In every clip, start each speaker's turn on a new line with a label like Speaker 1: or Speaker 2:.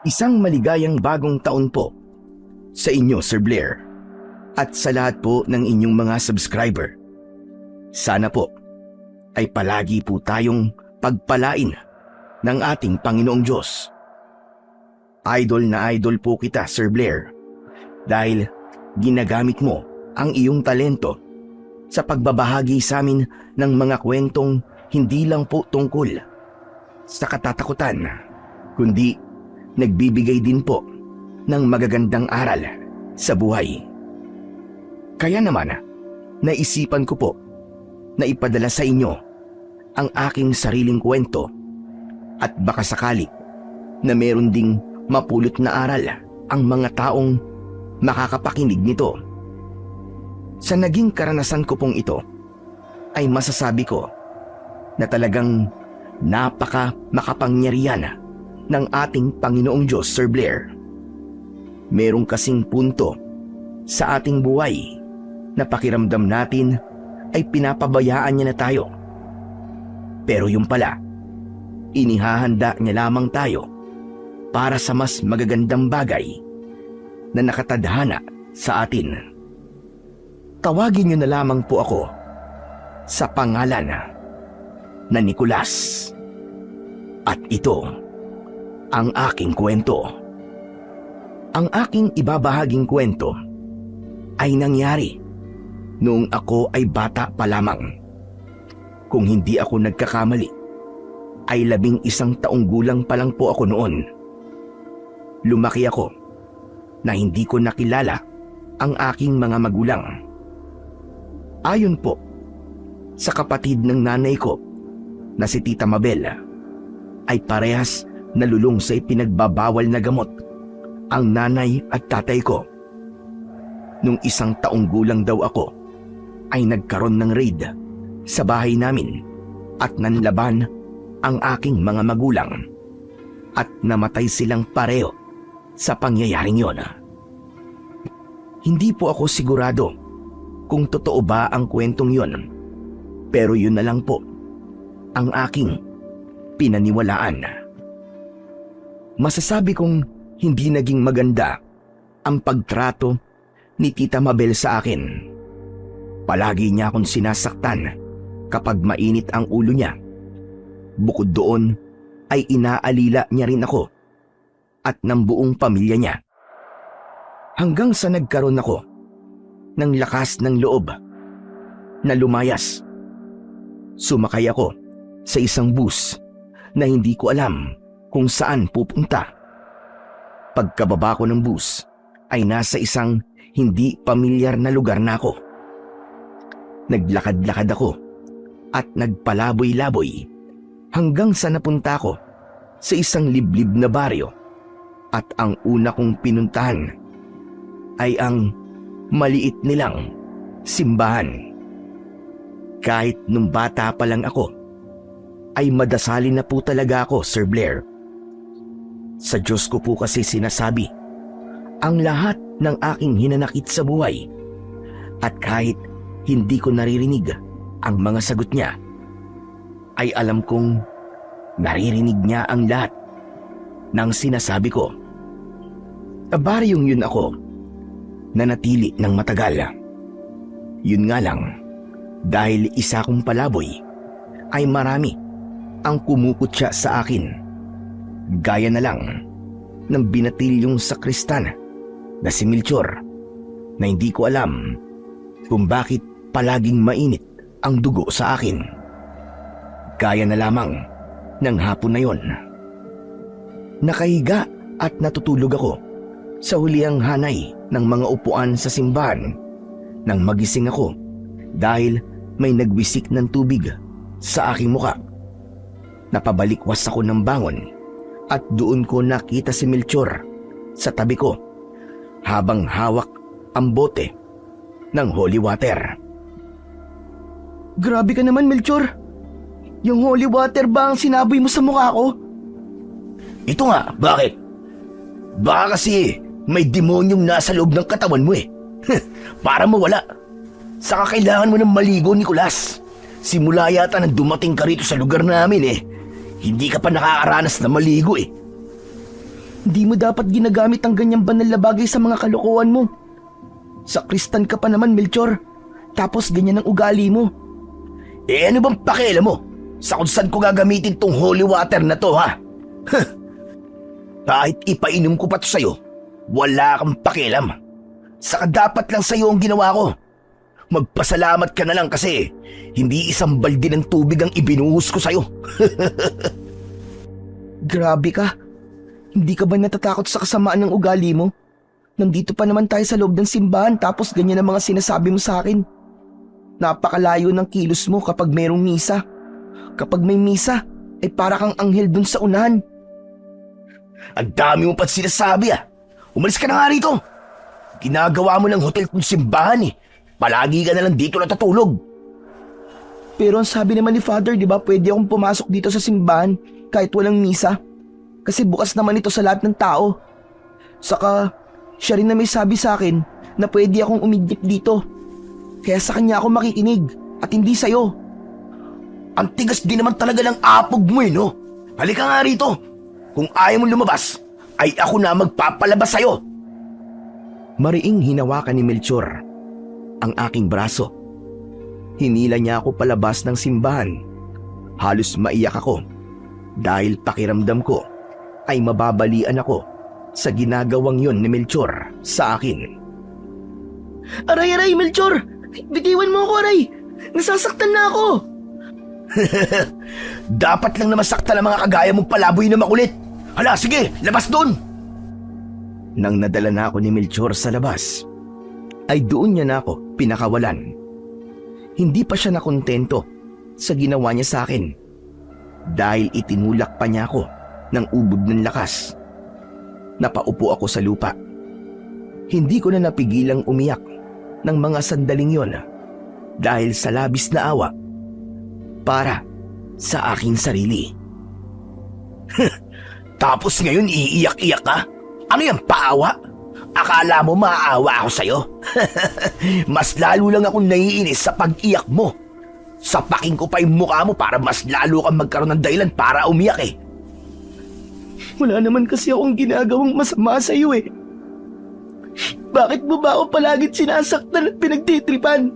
Speaker 1: Isang maligayang bagong taon po sa inyo, Sir Blair, at sa lahat po ng inyong mga subscriber. Sana po ay palagi po tayong pagpalain ng ating Panginoong Diyos. Idol na idol po kita, Sir Blair, dahil ginagamit mo ang iyong talento sa pagbabahagi sa amin ng mga kwentong hindi lang po tungkol sa katatakutan, kundi nagbibigay din po ng magagandang aral sa buhay. Kaya naman, naisipan ko po na ipadala sa inyo ang aking sariling kwento at baka sakali na meron ding mapulot na aral ang mga taong makakapakinig nito. Sa naging karanasan ko pong ito, ay masasabi ko na talagang napaka makapangyarihan ng ating Panginoong Diyos, Sir Blair. Merong kasing punto sa ating buhay na pakiramdam natin ay pinapabayaan niya na tayo. Pero yung pala, inihahanda niya lamang tayo para sa mas magagandang bagay na nakatadhana sa atin. Tawagin niyo na lamang po ako sa pangalan na Nicolas. At ito ang aking kwento. Ang aking ibabahaging kwento ay nangyari noong ako ay bata pa lamang. Kung hindi ako nagkakamali, ay 11 taong gulang pa lang po ako noon. Lumaki ako na hindi ko nakilala ang aking mga magulang. Ayon po sa kapatid ng nanay ko na si Tita Mabel, ay parehas nalulong sa ipinagbabawal na gamot ang nanay at tatay ko. Nung 1 taong gulang daw ako, ay nagkaroon ng raid sa bahay namin at nanlaban ang aking mga magulang at namatay silang pareho sa pangyayaring yon. Hindi po ako sigurado kung totoo ba ang kwentong yon, pero yun na lang po ang aking pinaniwalaan. Masasabi kong hindi naging maganda ang pagtrato ni Tita Mabel sa akin. Palagi niya akong sinasaktan kapag mainit ang ulo niya. Bukod doon ay inaalila niya rin ako at ng buong pamilya niya. Hanggang sa nagkaroon ako ng lakas ng loob na lumayas. Sumakay ako sa isang bus na hindi ko alam kung saan pupunta. Pagkababa ko ng bus ay nasa isang hindi pamilyar na lugar na ako. Naglakad-lakad ako at nagpalaboy-laboy hanggang sa napunta ko sa isang liblib na baryo, at ang una kong pinuntahan ay ang maliit nilang simbahan. Kahit nung bata pa lang ako, ay madasalin na po talaga ako, Sir Blair. Sa Diyos ko po kasi sinasabi ang lahat ng aking hinanakit sa buhay, at kahit hindi ko naririnig ang mga sagot niya, ay alam kong naririnig niya ang lahat ng sinasabi ko. Baryong yun ako nanatili ng matagal. Yun nga lang, dahil isa kong palaboy, ay marami ang kumukutya sa akin. Gaya na lang ng binatilyong sakristan na si Melchor, na hindi ko alam kung bakit palaging mainit ang dugo sa akin. Gaya na lamang ng hapon na yon. Nakahiga at natutulog ako sa hulihang hanay ng mga upuan sa simbahan nang magising ako dahil may nagwisik ng tubig sa aking muka. Napabalikwas ako ng bangon at doon ko nakita si Melchor sa tabi ko habang hawak ang bote ng holy water. Grabe ka naman, Melchor. Yung holy water ba ang sinaboy mo sa mukha ko? Ito nga, bakit? Baka kasi may demonyong nasa loob ng katawan mo eh. Para mawala. Saka kailangan mo ng maligo, Nicolas. Simula yata nang dumating ka rito sa lugar namin eh, hindi ka pa nakakaranas na maligo eh. Hindi mo dapat ginagamit ang ganyang banal na bagay sa mga kalokohan mo. Sakristan ka pa naman, Melchor. Tapos ganyan ang ugali mo. Ano bang pakialam mo? Sa kung saan ko gagamitin tong holy water na to, ha? Kahit ipainom ko pa to sa'yo, wala kang pakialam. Saka dapat lang sa'yo ang ginawa ko. Magpasalamat ka na lang kasi hindi isang balde ng tubig ang ibinuhos ko sa'yo. Grabe ka. Hindi ka ba natatakot sa kasamaan ng ugali mo? Nandito pa naman tayo sa loob ng simbahan tapos ganyan ang mga sinasabi mo sa akin. Napakalayo ng kilos mo kapag mayroong misa. Kapag may misa, ay para kang anghel dun sa unahan. Ang dami mo pa't sinasabi Umalis ka na nga rito. Ginagawa mo ng hotel kung simbahan Palagi ka na lang dito natutulog. Pero ang sabi naman ni Father, di ba pwede akong pumasok dito sa simbahan kahit walang misa? Kasi bukas naman ito sa lahat ng tao. Saka, siya rin na may sabi sa akin na pwede akong umidip dito. Kaya sa kanya ako makikinig at hindi sa'yo. Ang tigas din naman talaga ng apog mo no? Halika nga rito. Kung ayaw mong lumabas, ay ako na magpapalabas sa'yo. Mariing hinawakan ni Melchor ang aking braso. Hinila niya ako palabas ng simbahan. Halos maiyak ako dahil pakiramdam ko ay mababalian ako sa ginagawang yon ni Melchor sa akin. Aray, Melchor! Bitiwan mo ako, aray! Nasasaktan na ako! Dapat lang na masaktan ang mga kagaya mong palaboy na makulit. Hala, sige, labas doon! Nang nadala na ako ni Melchor sa labas, ay doon niya na ako pinakawalan. Hindi pa siya nakontento sa ginawa niya sa akin dahil itinulak pa niya ako ng ubod ng lakas. Napaupo ako sa lupa. Hindi ko na napigilang umiyak ng mga sandaling yon dahil sa labis na awa para sa aking sarili. Tapos ngayon iiyak-iyak ka? Ano yung paawa? Akala mo maaawa ako sa'yo? Mas lalo lang akong naiinis sa pag-iyak mo. Sapakin ko pa yung mukha mo para mas lalo kang magkaroon ng dahilan para umiyak Wala naman kasi akong ginagawang masama sa'yo Bakit mo ba ako palaging sinasaktan at pinagtitripan?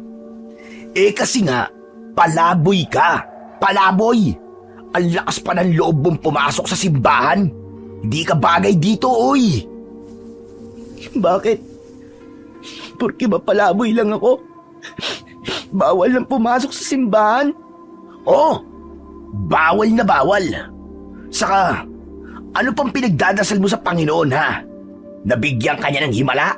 Speaker 1: Kasi nga, palaboy ka. Palaboy! Ang lakas pa ng loob mong pumasok sa simbahan. Hindi ka bagay dito, oy! Bakit? Porque ba palaboy lang ako? Bawal lang pumasok sa simbahan? Oo, bawal na bawal. Saka, ano pang pinagdadasal mo sa Panginoon, ha? Nabigyan ka niya ng himala?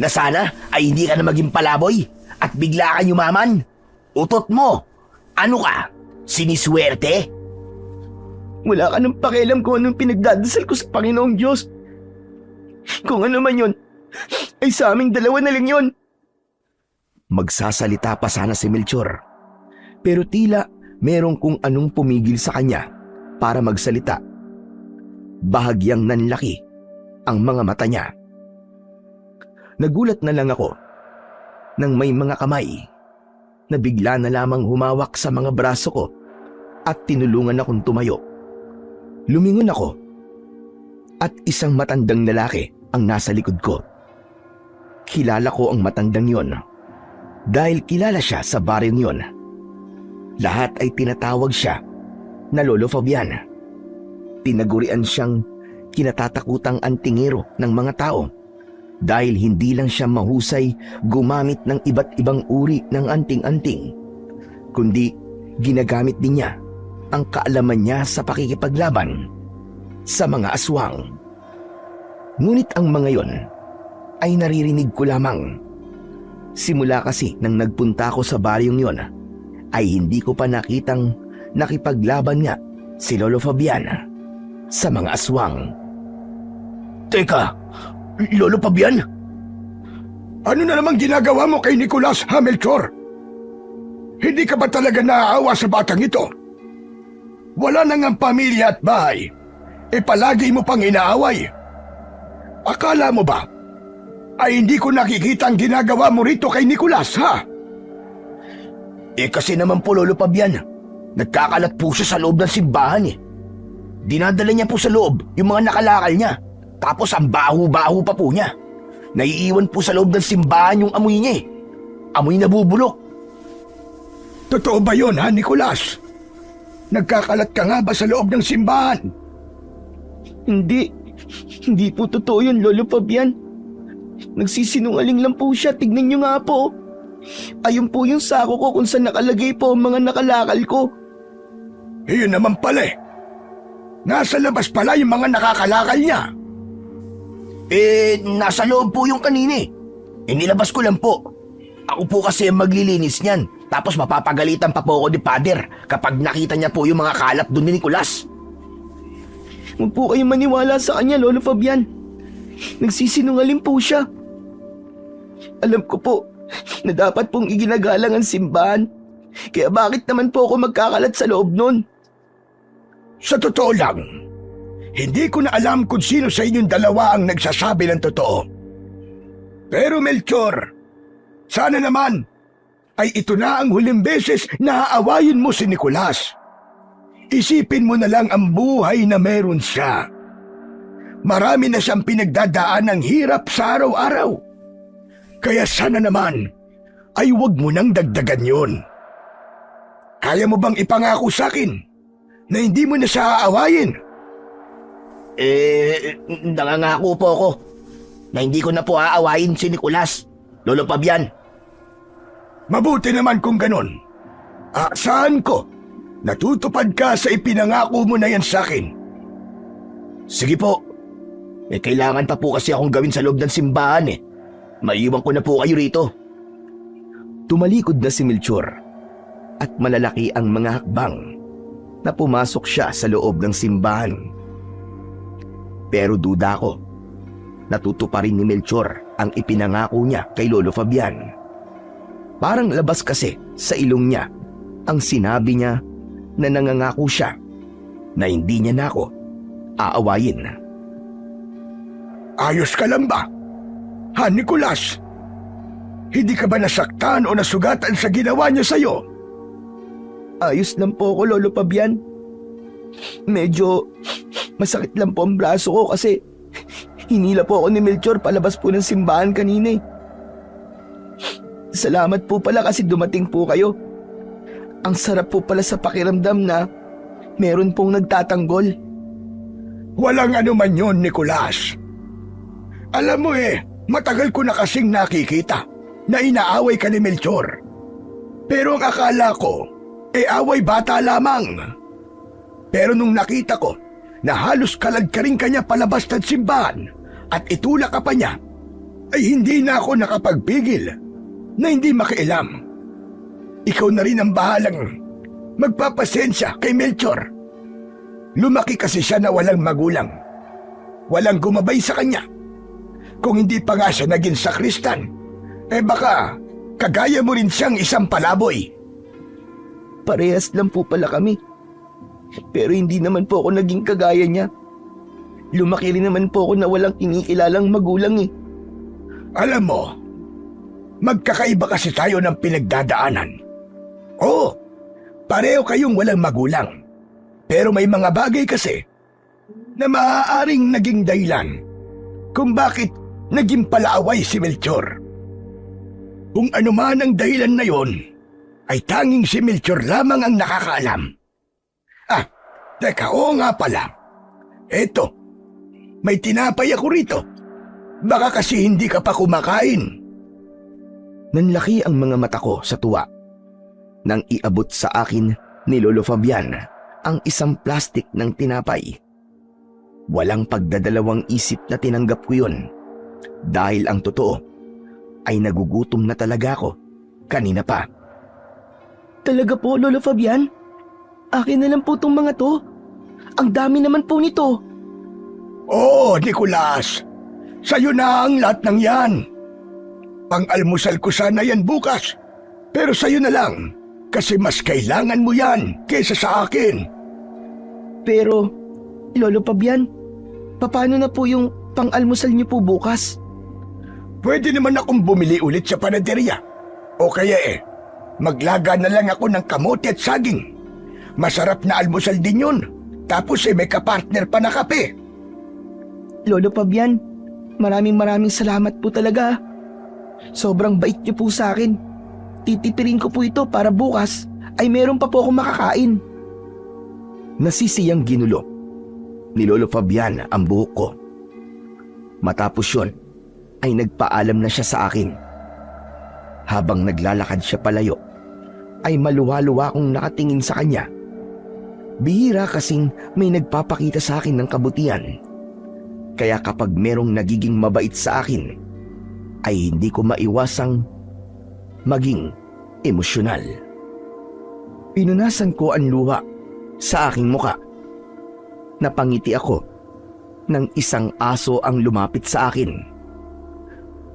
Speaker 1: Na sana ay hindi ka na maging palaboy at bigla ka yumaman? Utot mo! Ano ka? Siniswerte? Wala ka nang pakialam kung anong pinagdadasal ko sa Panginoong Diyos. Kung ano man yun, ay sa aming dalawa na lang yun. Magsasalita pa sana si Melchor, pero tila merong kung anong pumigil sa kanya para magsalita. Bahagyang nanlaki ang mga mata niya. Nagulat na lang ako nang may mga kamay na bigla na lamang humawak sa mga braso ko at tinulungan akong tumayo. Lumingon ako at isang matandang lalaki ang nasa likod ko. Kilala ko ang matandang yon dahil kilala siya sa baryong yon. Lahat ay tinatawag siya na Lolo Fabian. Tinagurian siyang kinatatakutang antingero ng mga tao dahil hindi lang siya mahusay gumamit ng iba't ibang uri ng anting-anting, kundi ginagamit din niya ang kaalaman niya sa pakikipaglaban sa mga aswang. Ngunit ang mga yon ay naririnig ko lamang. Simula kasi nang nagpunta ako sa baryong yon, ay hindi ko pa nakitang nakipaglaban nga si Lolo Fabian sa mga aswang. Teka, Lolo Fabian?
Speaker 2: Ano na namang ginagawa mo kay Nicolas, Melchor? Hindi ka ba talaga naaawa sa batang ito? Wala na ngang pamilya at bahay. Palagi mo pang inaaway. Akala mo ba ay hindi ko nakikita ang ginagawa mo rito kay Nicolas, ha?
Speaker 1: Kasi naman po, Lolo Fabian, nagkakalat po siya sa loob ng simbahan Dinadala niya po sa loob yung mga nakalakal niya. Tapos ang baho-baho pa po niya. Naiiwan po sa loob ng simbahan yung amoy niya eh. Amoy na bubulok.
Speaker 2: Totoo ba yun, ha, Nicolas? Nagkakalat ka nga ba sa loob ng simbahan?
Speaker 3: Hindi. Hindi po totoo yun, Lolo Fabian. Nagsisinungaling lang po siya. Tignan niyo nga po. Ayun po yung sako ko kung saan nakalagay po ang mga nakalakal ko.
Speaker 2: Iyon naman pala eh. Nasa labas pala yung mga nakakalakal niya.
Speaker 1: Nasa loob po yung kanina eh. Nilabas ko lang po. Ako po kasi ang maglilinis niyan. Tapos mapapagalitan pa po ako ni Pader kapag nakita niya po yung mga kalat doon ni Nicolas.
Speaker 3: Huwag po kayong maniwala sa kanya, Lolo Fabian. Nagsisinungaling po siya. Alam ko po na dapat pong iginagalang ang simbahan. Kaya bakit naman po ako magkakalat sa loob nun?
Speaker 2: Sa totoo lang, hindi ko na alam kung sino sa inyong dalawa ang nagsasabi ng totoo. Pero Melchor, sana naman ay ito na ang huling beses na aawayin mo si Nicolas. Isipin mo na lang ang buhay na meron siya. Marami na siyang pinagdadaan ng hirap sa araw-araw. Kaya sana naman ay huwag mo nang dagdagan yun. Kaya mo bang ipangako sa akin na hindi mo na siya aawayin?
Speaker 1: Nangangako po ako na hindi ko na po aawayin si Nicolas, Lolo Fabian.
Speaker 2: Mabuti naman kung ganon. Saan ko? Natutupad ka sa ipinangako mo na yan sa akin.
Speaker 1: Sige po. May kailangan pa po kasi akong gawin sa loob ng simbahan eh. Maiiwan ko na po kayo rito.
Speaker 3: Tumalikod na si Melchor at malalaki ang mga hakbang na pumasok siya sa loob ng simbahan.
Speaker 1: Pero duda ko, natutuparin ni Melchor ang ipinangako niya kay Lolo Fabian. Parang labas kasi sa ilong niya ang sinabi niya na nangangako siya na hindi niya na ako aawayin.
Speaker 2: Ayos ka lang ba? Ha, Nicolas? Hindi ka ba nasaktan o nasugatan sa ginawa niya sa'yo?
Speaker 3: Ayos lang po ako, Lolo Fabian. Medyo masakit lang po ang braso ko kasi hinila po ako ni Melchor palabas po ng simbahan kanina eh. Salamat po pala kasi dumating po kayo. Ang sarap po pala sa pakiramdam na meron pong nagtatanggol.
Speaker 2: Walang anuman yun, Nicolas. Alam mo matagal ko na kasing nakikita na inaaway ka ni Melchor. Pero ang akala ko, away bata lamang. Pero nung nakita ko na halos kalagkaring kanya palabas ng simbahan at itulak ka pa niya, ay hindi na ako nakapagpigil na hindi makialam. Ikaw na rin ang bahalang magpapasensya kay Melchor. Lumaki kasi siya na walang magulang. Walang gumabay sa kanya. Kung hindi pa nga siya naging sakristan, baka kagaya mo rin siyang isang palaboy.
Speaker 3: Parehas lang po pala kami. Pero hindi naman po ako naging kagaya niya. Lumaki rin naman po ako na walang kinikilalang magulang eh.
Speaker 2: Alam mo, magkakaiba kasi tayo ng pinagdadaanan. Oo, pareho kayong walang magulang. Pero may mga bagay kasi na maaaring naging dahilan kung bakit naging palaaway si Melchor. Kung ano man ang dahilan na yon, ay tanging si Melchor lamang ang nakakaalam. Teka, oo nga pala. Eto, may tinapay ako rito. Baka kasi hindi ka pa kumakain.
Speaker 3: Nanlaki ang mga mata ko sa tuwa nang iabot sa akin ni Lolo Fabian ang isang plastik ng tinapay. Walang pagdadalawang isip na tinanggap ko yun dahil ang totoo ay nagugutom na talaga ako kanina pa. Talaga po, Lolo Fabian? Akin na lang po tong mga to. Ang dami naman po nito.
Speaker 2: Oo, Nicolas. Sa'yo na ang lahat ng yan. Pang-almusal ko sana yan bukas. Pero sa'yo na lang. Kasi mas kailangan mo yan kaysa sa akin.
Speaker 3: Pero, Lolo Fabian, paano na po yung pang-almusal niyo po bukas?
Speaker 2: Pwede naman akong bumili ulit sa panaderya. O kaya maglaga na lang ako ng kamote at saging. Masarap na almusal din yun. Tapos may kapartner pa na kape.
Speaker 3: Lolo Fabian, maraming salamat po talaga. Sobrang bait niyo po sa akin. Titipirin ko po ito para bukas ay meron pa po akong makakain. Nasisiyang ginulo ni Lolo Fabian ang buhok ko. Matapos yun, ay nagpaalam na siya sa akin. Habang naglalakad siya palayo, ay maluwa-luwa akong nakatingin sa kanya. Bihira kasing may nagpapakita sa akin ng kabutihan. Kaya kapag merong nagiging mabait sa akin, ay hindi ko maiwasang maging emosyonal. Pinunasan ko ang luha sa aking muka. Napangiti ako nang isang aso ang lumapit sa akin.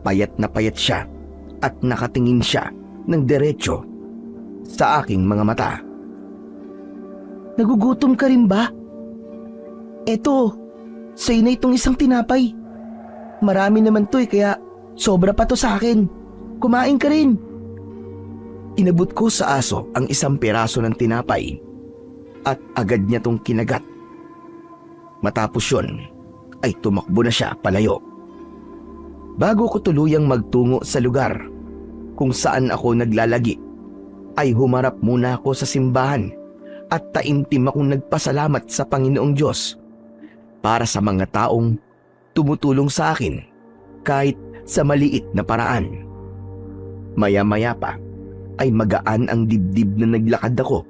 Speaker 3: Payat na payat siya at nakatingin siya ng diretso sa aking mga mata. Nagugutom ka rin ba? Eto, sa'yo na itong isang tinapay. Marami naman to kaya sobra pa to sa akin. Kumain ka rin. Inabot ko sa aso ang isang piraso ng tinapay at agad niya tong kinagat. Matapos yun, ay tumakbo na siya palayo. Bago ko tuluyang magtungo sa lugar kung saan ako naglalagi, ay humarap muna ako sa simbahan at taimtim akong nagpasalamat sa Panginoong Diyos para sa mga taong tumutulong sa akin kahit sa maliit na paraan. Maya-maya pa ay magaan ang dibdib na naglakad ako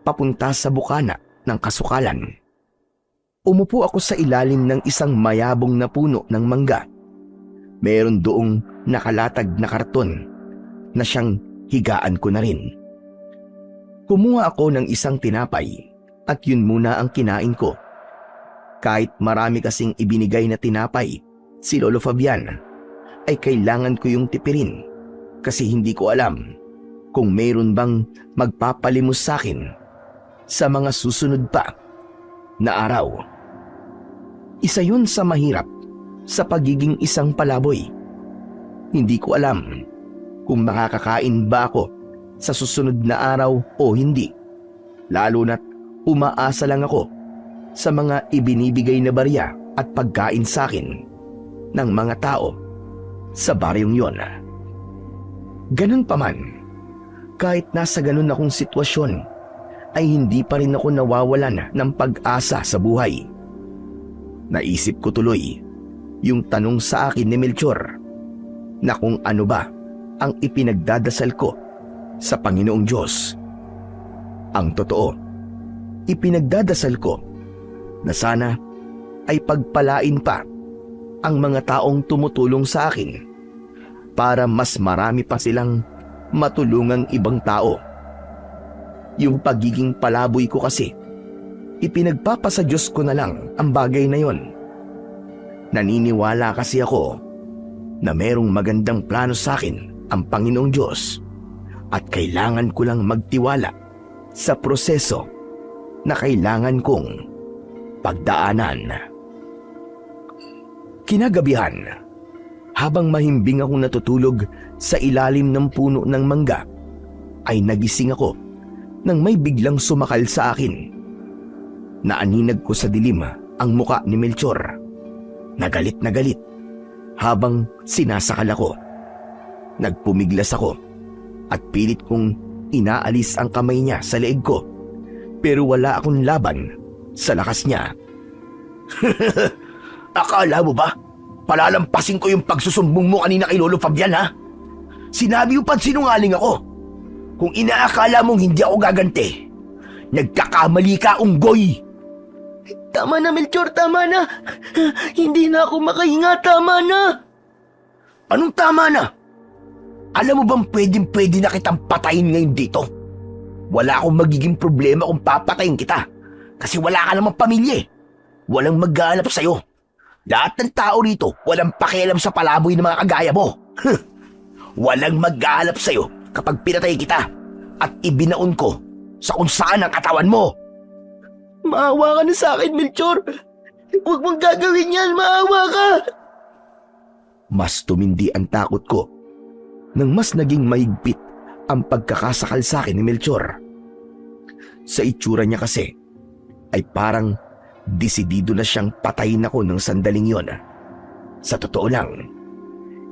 Speaker 3: papunta sa bukana ng kasukalan. Umupo ako sa ilalim ng isang mayabong na puno ng mangga. Meron doong nakalatag na karton na siyang higaan ko na rin. Kumuha ako ng isang tinapay at yun muna ang kinain ko. Kahit marami kasing ibinigay na tinapay si Lolo Fabian, ay kailangan ko yung tipirin kasi hindi ko alam kung mayroon bang magpapalimos sa akin sa mga susunod pa na araw. Isa yun sa mahirap sa pagiging isang palaboy. Hindi ko alam kung makakakain ba ako sa susunod na araw o hindi. Lalo na't umaasa lang ako sa mga ibinibigay na barya at pagkain sa akin ng mga tao sa baryong yon. Ganun pa man, kahit nasa ganun akong sitwasyon, ay hindi pa rin ako nawawalan ng pag-asa sa buhay. Naisip ko tuloy yung tanong sa akin ni Melchor na kung ano ba ang ipinagdadasal ko sa Panginoong Diyos. Ang totoo, ipinagdadasal ko na sana ay pagpalain pa ang mga taong tumutulong sa akin para mas marami pa silang matulungang ibang tao. Yung pagiging palaboy ko kasi, ipinagpapasa Diyos ko na lang ang bagay na yon. Naniniwala kasi ako na merong magandang plano sa akin ang Panginoong Diyos at kailangan ko lang magtiwala sa proseso na kailangan kong pagdaanan. Kinagabihan, habang mahimbing akong natutulog sa ilalim ng puno ng mangga, ay nagising ako nang may biglang sumakal sa akin. Naaninag ko sa dilim ang muka ni Melchor. Nagalit na galit habang sinasakal ako. Nagpumiglas ako at pilit kong inaalis ang kamay niya sa leeg ko, pero wala akong laban sa lakas niya.
Speaker 1: Akala mo ba palalampasin ko yung pagsusumbong mo kanina kay Lolo Fabian, ha? Sinabi mo pa't sinungaling ako. Kung inaakala mong hindi ako gaganti, nagkakamali ka, unggoy.
Speaker 3: Tama na, Melchor, tama na. Hindi na ako makahinga, tama na.
Speaker 1: Anong tama na? Alam mo bang pwedeng-pwede na kitang patayin ngayon dito? Wala akong magiging problema kung papatayin kita. Kasi wala ka namang pamilya eh. Walang mag-aalap sa'yo. Lahat ng tao rito walang pakialam sa palaboy ng mga kagaya mo. Walang mag-aalap sa'yo kapag pinatay kita at ibinaon ko sa kung saan ang katawan mo.
Speaker 3: Maawa ka na sa akin, Melchor. Huwag mong gagawin yan, maawa ka.
Speaker 1: Mas tumindi ang takot ko nang mas naging mahigpit ang pagkakasakal sa akin ni Melchor. Sa itsura niya kasi,
Speaker 3: ay parang desidido na siyang patayin ako ng sandaling yon. Sa totoo lang,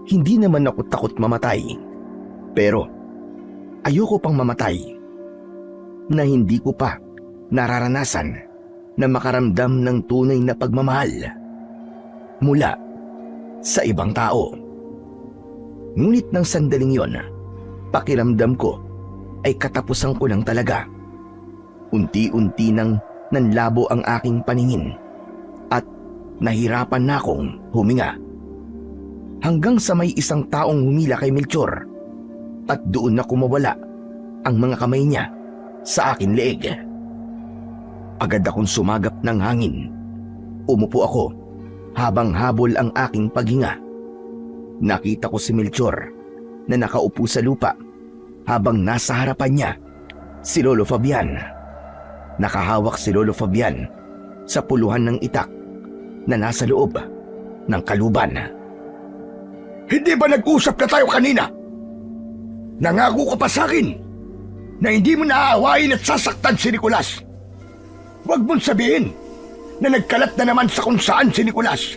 Speaker 3: hindi naman ako takot mamatay. Pero ayoko pang mamatay na hindi ko pa nararanasan na makaramdam ng tunay na pagmamahal mula sa ibang tao. Ngunit ng sandaling yon, pakiramdam ko ay katapusan ko lang talaga. Unti-unti nang nanlabo ang aking paningin at nahirapan na akong huminga. Hanggang sa may isang taong humila kay Melchor at doon na kumawala ang mga kamay niya sa akin leeg. Agad akong sumagap ng hangin. Umupo ako habang habol ang aking paghinga. Nakita ko si Melchor na nakaupo sa lupa habang nasa harapan niya si Lolo Fabian. Nakahawak si Lolo Fabian sa puluhan ng itak na nasa loob ng kaluban.
Speaker 2: Hindi ba nag-usap na tayo kanina? Nangako ka pa sa akin na hindi mo naaawain at sasaktan si Nicolas. Huwag mong sabihin na nagkalat na naman sa kung saan si Nicolas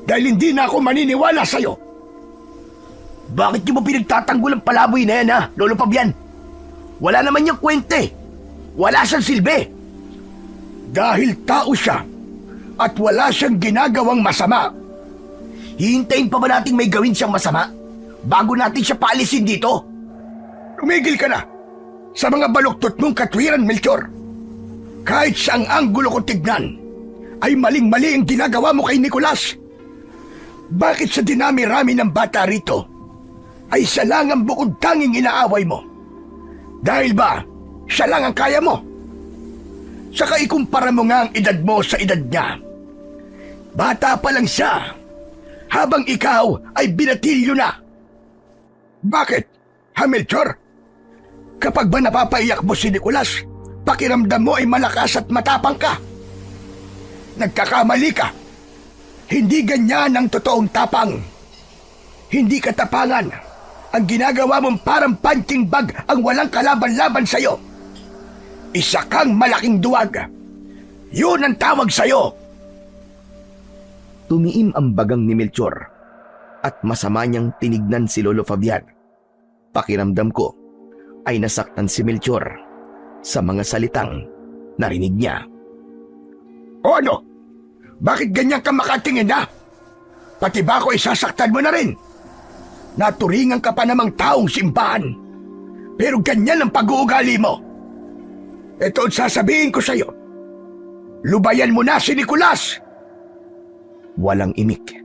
Speaker 2: dahil hindi na ako maniniwala sa'yo.
Speaker 1: Bakit niyo mo pinagtatanggol ang palaboy na yan, ha, Lolo Fabian? Wala naman niyang kwente. Wala siyang silbi.
Speaker 2: Dahil tao siya at wala siyang ginagawang masama.
Speaker 1: Hihintayin pa ba nating may gawin siyang masama bago natin siya paalisin dito?
Speaker 2: Tumigil ka na sa mga baluktot mong katwiran, Melchor. Kahit sa ang anggulo ko tignan, ay maling-mali ang ginagawa mo kay Nicolas. Bakit sa dinami-rami ng bata rito, ay siya lang ang bukod tanging inaaway mo? Dahil ba, siya lang ang kaya mo? Saka ikumpara mo nga ang edad mo sa edad niya. Bata pa lang siya, habang ikaw ay binatilyo na. Bakit, ha Melchor? Kapag ba napapaiyak mo si Nicolas, pakiramdam mo ay malakas at matapang ka. Nagkakamali ka. Hindi ganyan ang totoong tapang. Hindi katapangan. Ang ginagawa mong parang punching bag ang walang kalaban-laban sa'yo. Isa kang malaking duwag. Yun ang tawag sa'yo.
Speaker 3: Tumiim ang bagang ni Melchor at masama niyang tinignan si Lolo Fabian. Pakiramdam ko ay nasaktan si Melchor sa mga salitang narinig niya.
Speaker 2: O ano? Bakit ganyan ka makatingin na? Pati ba ako isasaktan mo na rin? Naturingan ka pa namang taong simbahan. Pero ganyan ang pag-uugali mo. Ito ang sasabihin ko sa'yo. Lubayan mo na si Nicolas!
Speaker 3: Walang imik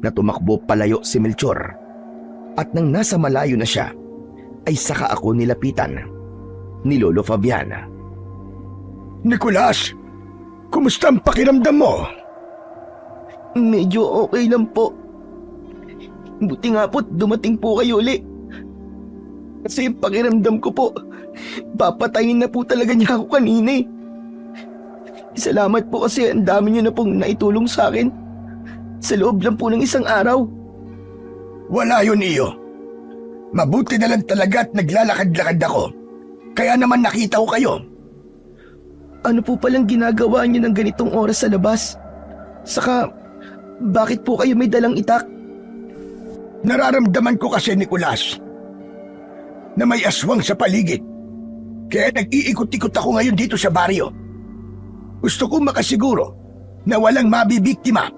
Speaker 3: na tumakbo palayo si Melchor at nang nasa malayo na siya ay saka ako nilapitan ni Lolo Fabian.
Speaker 2: Nicolas, kumusta ang pakiramdam mo?
Speaker 3: Medyo okay lang po. Buti nga po't dumating po kayo uli. Kasi yung pakiramdam ko po, papatayin na po talaga niya ako kanina eh. Salamat po kasi ang dami niyo na pong naitulong sa akin. Sa loob lang po ng isang araw.
Speaker 2: Wala yun, Iyo. Mabuti na lang talaga at naglalakad-lakad ako. Kaya naman nakita ko kayo.
Speaker 3: Ano po palang ginagawa niyo ng ganitong oras sa labas? Saka, bakit po kayo may dalang itak?
Speaker 2: Nararamdaman ko kasi, Nicolas, na may aswang sa paligid. Kaya nag-iikot-ikot ako ngayon dito sa baryo. Gusto kong makasiguro na walang mabibiktima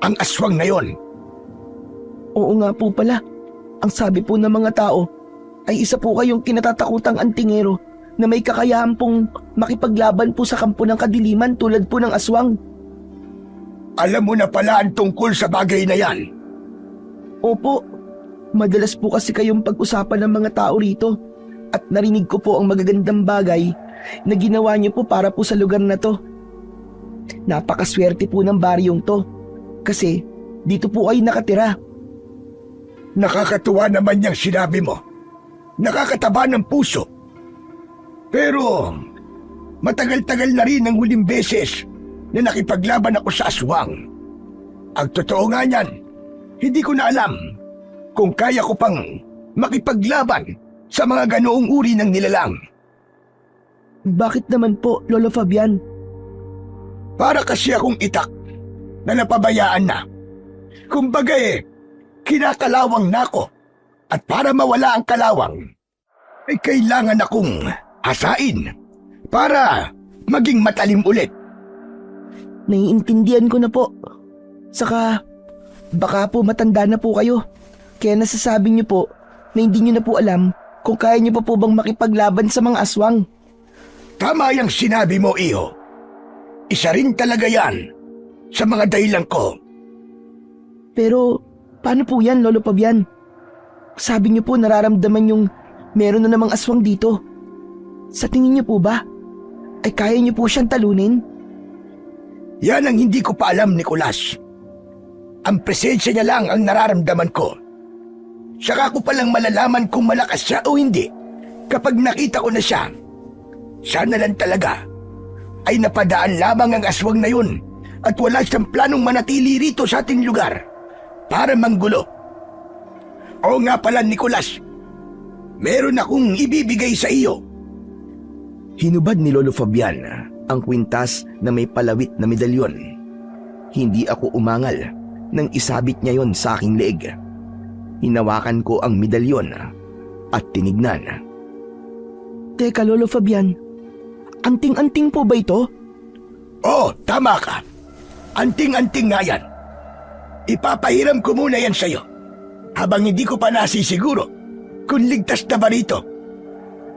Speaker 2: ang aswang na yon.
Speaker 3: Oo nga po pala. Ang sabi po ng mga tao ay isa po kayong kinatatakutang antingero na may kakayahan pong makipaglaban po sa kampo ng kadiliman tulad po ng aswang.
Speaker 2: Alam mo na pala ang tungkol sa bagay na yan.
Speaker 3: Opo, madalas po kasi kayong pag-usapan ng mga tao rito at narinig ko po ang magagandang bagay na ginawa niyo po para po sa lugar na to. Napakaswerte po ng baryong to kasi dito po ay nakatira.
Speaker 2: Nakakatuwa naman niyang sinabi mo. Nakakataba ng puso. Pero matagal-tagal na rin ang huling beses na nakipaglaban ako sa aswang. Ang totoo nga niyan, hindi ko na alam kung kaya ko pang makipaglaban sa mga ganoong uri ng nilalang.
Speaker 3: Bakit naman po, Lolo Fabian?
Speaker 2: Para kasi akong itak na napabayaan na. Kumbaga kinakalawang na ako. At para mawala ang kalawang, ay kailangan akong hasain para maging matalim ulit.
Speaker 3: Naiintindihan ko na po. Saka, baka po matanda na po kayo. Kaya nasasabi niyo po na hindi niyo na po alam kung kaya niyo pa po bang makipaglaban sa mga aswang.
Speaker 2: Tama yung sinabi mo, Iho. Isa rin talaga yan sa mga dahilan ko.
Speaker 3: Pero, paano po yan, Lolo Fabian? Sabi niyo po nararamdaman yung meron na namang aswang dito. Sa tingin niyo po ba, ay kaya niyo po siyang talunin?
Speaker 2: Yan ang hindi ko pa alam, Nicolas. Ang presensya niya lang ang nararamdaman ko. Saka ko palang malalaman kung malakas siya o hindi kapag nakita ko na siya. Sana lang talaga ay napadaan lamang ang aswang na yun at wala siyang planong manatili rito sa ating lugar para manggulo. Oo nga pala, Nicolas. Meron akong ibibigay sa iyo.
Speaker 3: Hinubad ni Lolo Fabian ang kwintas na may palawit na medalyon. Hindi ako umangal nang isabit niya yon sa aking leeg. Hinawakan ko ang medalyon at tinignan. Teka, Lolo Fabian, anting-anting po ba ito?
Speaker 2: Oo, tama ka. Anting-anting nga yan. Ipapahiram ko muna yan sa'yo habang hindi ko pa nasisiguro kung ligtas na ba rito.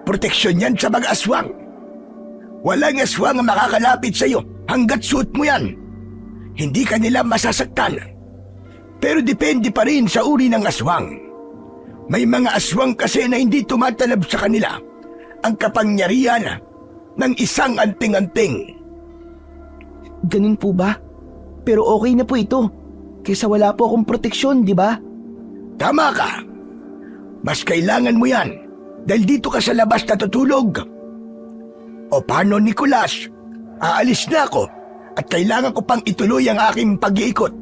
Speaker 2: Proteksyon yan sa mga aswang. Walang aswang ang makakalapit sa'yo hanggat suot mo yan. Hindi ka nila masasaktan. Pero depende pa rin sa uri ng aswang. May mga aswang kasi na hindi tumatalab sa kanila ang kapangyarihan ng isang anting-anting.
Speaker 3: Ganun po ba? Pero okay na po ito. Kaysa wala po akong proteksyon, di ba?
Speaker 2: Tama ka. Mas kailangan mo yan dahil dito ka sa labas natutulog. O paano, Nicolas? Aalis na ako at kailangan ko pang ituloy ang aking pag-iikot.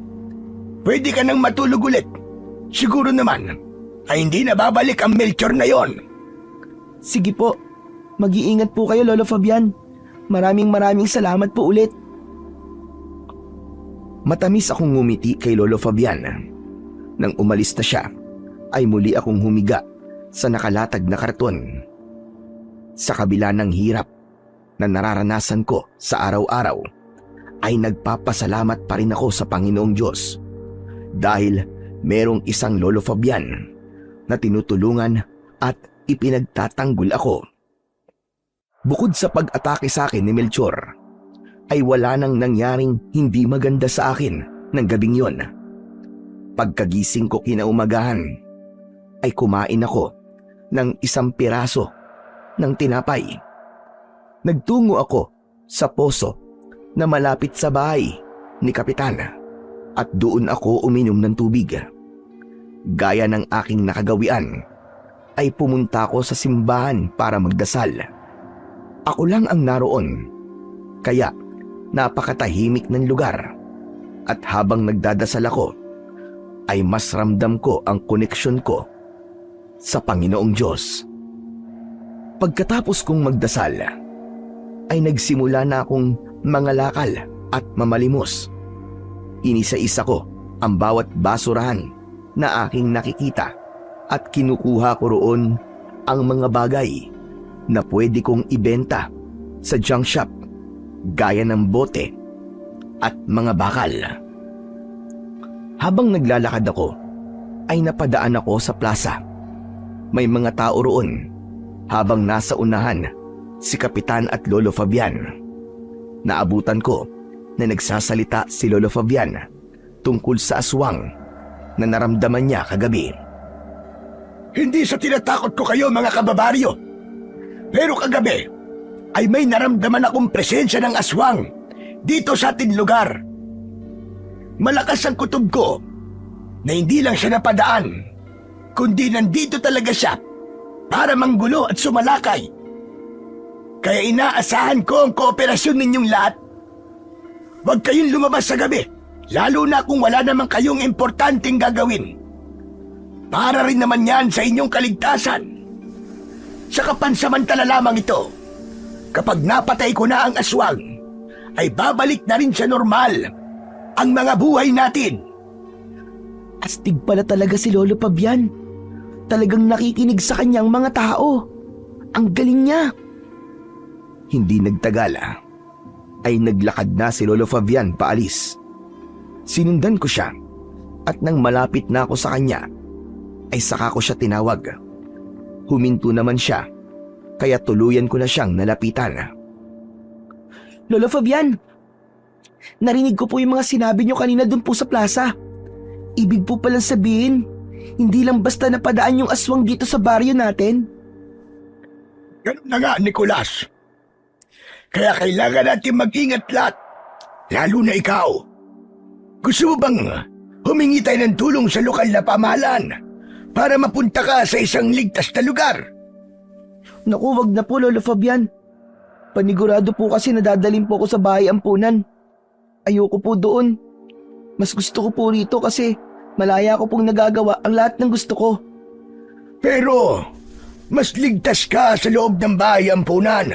Speaker 2: Pwede ka nang matulog ulit. Siguro naman ay hindi na babalik ang Melchor na yon.
Speaker 3: Sige po. Mag-iingat po kayo, Lolo Fabian. Maraming salamat po ulit. Matamis akong ngumiti kay Lolo Fabian. Nang umalis na siya, ay muli akong humiga sa nakalatag na karton. Sa kabila ng hirap na nararanasan ko sa araw-araw, ay nagpapasalamat pa rin ako sa Panginoong Diyos dahil merong isang Lolo Fabian na tinutulungan at ipinagtatanggol ako. Bukod sa pag-atake sa akin ni Melchor, ay wala nang nangyaring hindi maganda sa akin ng gabing yon. Pagkagising ko kinaumagahan, ay kumain ako ng isang piraso ng tinapay. Nagtungo ako sa poso na malapit sa bahay ni Kapitan at doon ako uminom ng tubig. Gaya ng aking nakagawian, ay pumunta ako sa simbahan para magdasal. Ako lang ang naroon, kaya napakatahimik ng lugar at habang nagdadasal ako, ay mas ramdam ko ang koneksyon ko sa Panginoong Diyos. Pagkatapos kong magdasal, ay nagsimula na akong mangalakal at mamalimos. Inisa-isa ko ang bawat basurahan na aking nakikita at kinukuha ko roon ang mga bagay na pwede kong ibenta sa junk shop gaya ng bote at mga bakal. Habang naglalakad ako, ay napadaan ako sa plaza. May mga tao roon habang nasa unahan si Kapitan at Lolo Fabian. Naabutan ko na nagsasalita si Lolo Fabian tungkol sa aswang na naramdaman niya kagabi.
Speaker 2: Hindi sa tinatakot ko kayo, mga kababaryo. Pero kagabi ay may naramdaman akong presensya ng aswang dito sa ating lugar. Malakas ang kutob ko na hindi lang siya napadaan, kundi nandito talaga siya para manggulo at sumalakay. Kaya inaasahan ko ang kooperasyon ninyong lahat. Huwag kayong lumabas sa gabi, lalo na kung wala naman kayong importanteng gagawin. Para rin naman yan sa inyong kaligtasan. Sa kapansamantala lamang ito, kapag napatay ko na ang aswang, ay babalik na rin sa normal ang mga buhay natin.
Speaker 3: Astig pala talaga si Lolo Fabian. Talagang nakikinig sa kanyang mga tao. Ang galing niya. Hindi nagtagal ay naglakad na si Lolo Fabian paalis. Sinundan ko siya at nang malapit na ako sa kanya ay saka ko siya tinawag. Huminto naman siya kaya tuluyan ko na siyang nalapitan. Lolo Fabian, narinig ko po yung mga sinabi niyo kanina dun po sa plaza. Ibig po palang sabihin, hindi lang basta napadaan yung aswang dito sa baryo natin.
Speaker 2: Ganun na nga, Nicolas. Kaya kailangan natin mag-ingat lahat, lalo na ikaw. Gusto mo bang humingi tayo ng tulong sa lokal na pamahalaan para mapunta ka sa isang ligtas na lugar?
Speaker 3: Naku, wag na po Lolo Fabian. Panigurado po kasi nadadalhin po ako sa bahay ampunan. Ayoko po doon. Mas gusto ko po rito kasi malaya ko pong nagagawa ang lahat ng gusto ko.
Speaker 2: Pero mas ligtas ka sa loob ng bahay ampunan.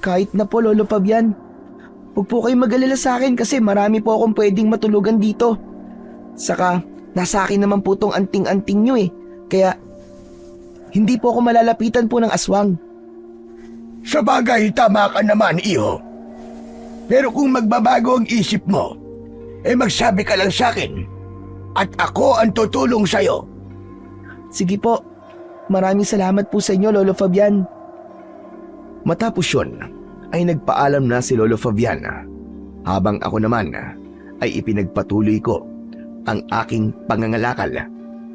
Speaker 3: Kahit na po Lolo Fabian. Huwag po kayong mag-alala sa akin kasi marami po akong pwedeng matulugan dito. Saka nasa akin naman po tong anting-anting nyo Kaya hindi po ako malalapitan po ng aswang.
Speaker 2: Sa bagay, tama ka naman, iho. Pero kung magbabago ang isip mo, magsabi ka lang sa akin at ako ang tutulong sa'yo.
Speaker 3: Sige po. Maraming salamat po sa inyo, Lolo Fabian. Matapos yun, ay nagpaalam na si Lolo Fabian. Habang ako naman ay ipinagpatuloy ko ang aking pangangalakal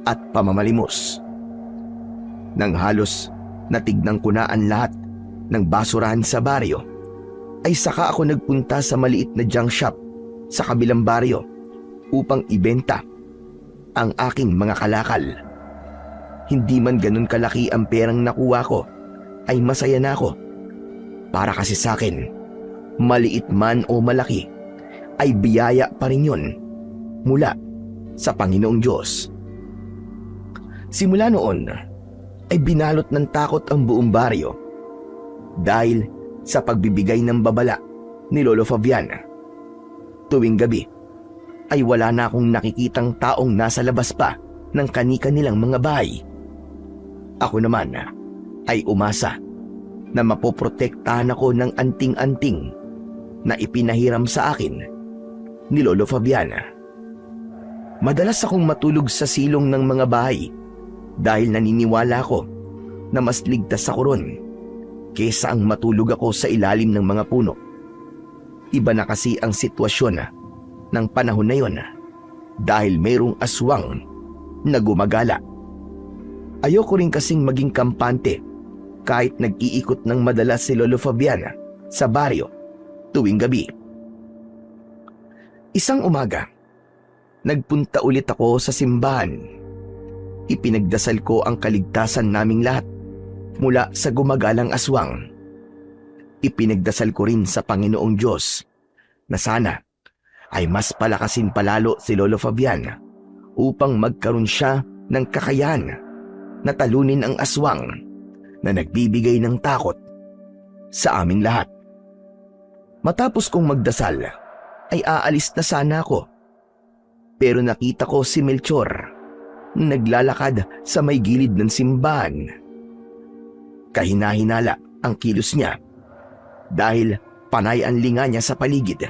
Speaker 3: at pamamalimos. Nang halos natignan ko na ang lahat ng basurahan sa baryo, ay saka ako nagpunta sa maliit na junk shop sa kabilang baryo upang ibenta ang aking mga kalakal. Hindi man ganun kalaki ang perang nakuha ko, ay masaya na ako. Para kasi sa akin, maliit man o malaki, ay biyaya pa rin yun mula sa Panginoong Diyos. Simula noon, ay binalot ng takot ang buong baryo dahil sa pagbibigay ng babala ni Lolo Fabian. Tuwing gabi, ay wala na akong nakikitang taong nasa labas pa ng kani-kanilang mga bahay. Ako naman ay umasa na mapoprotektahan ako ng anting-anting na ipinahiram sa akin ni Lolo Fabian. Madalas akong matulog sa silong ng mga bahay dahil naniniwala ako na mas ligtas ako ron kesa ang matulog ako sa ilalim ng mga puno. Iba na kasi ang sitwasyon ng panahon na yon dahil mayroong aswang na gumagala. Ayoko rin kasing maging kampante kahit nag-iikot ng madalas si Lolo Fabian sa baryo tuwing gabi. Isang umaga, nagpunta ulit ako sa simbahan. Ipinagdasal ko ang kaligtasan naming lahat mula sa gumagalang aswang. Ipinagdasal ko rin sa Panginoong Diyos na sana ay mas palakasin palalo si Lolo Fabian upang magkaroon siya ng kakayahan na talunin ang aswang na nagbibigay ng takot sa aming lahat. Matapos kong magdasal, ay aalis na sana ako. Pero nakita ko si Melchor na naglalakad sa may gilid ng simbahan. Kahina-hinala ang kilos niya dahil panay ang linga niya sa paligid.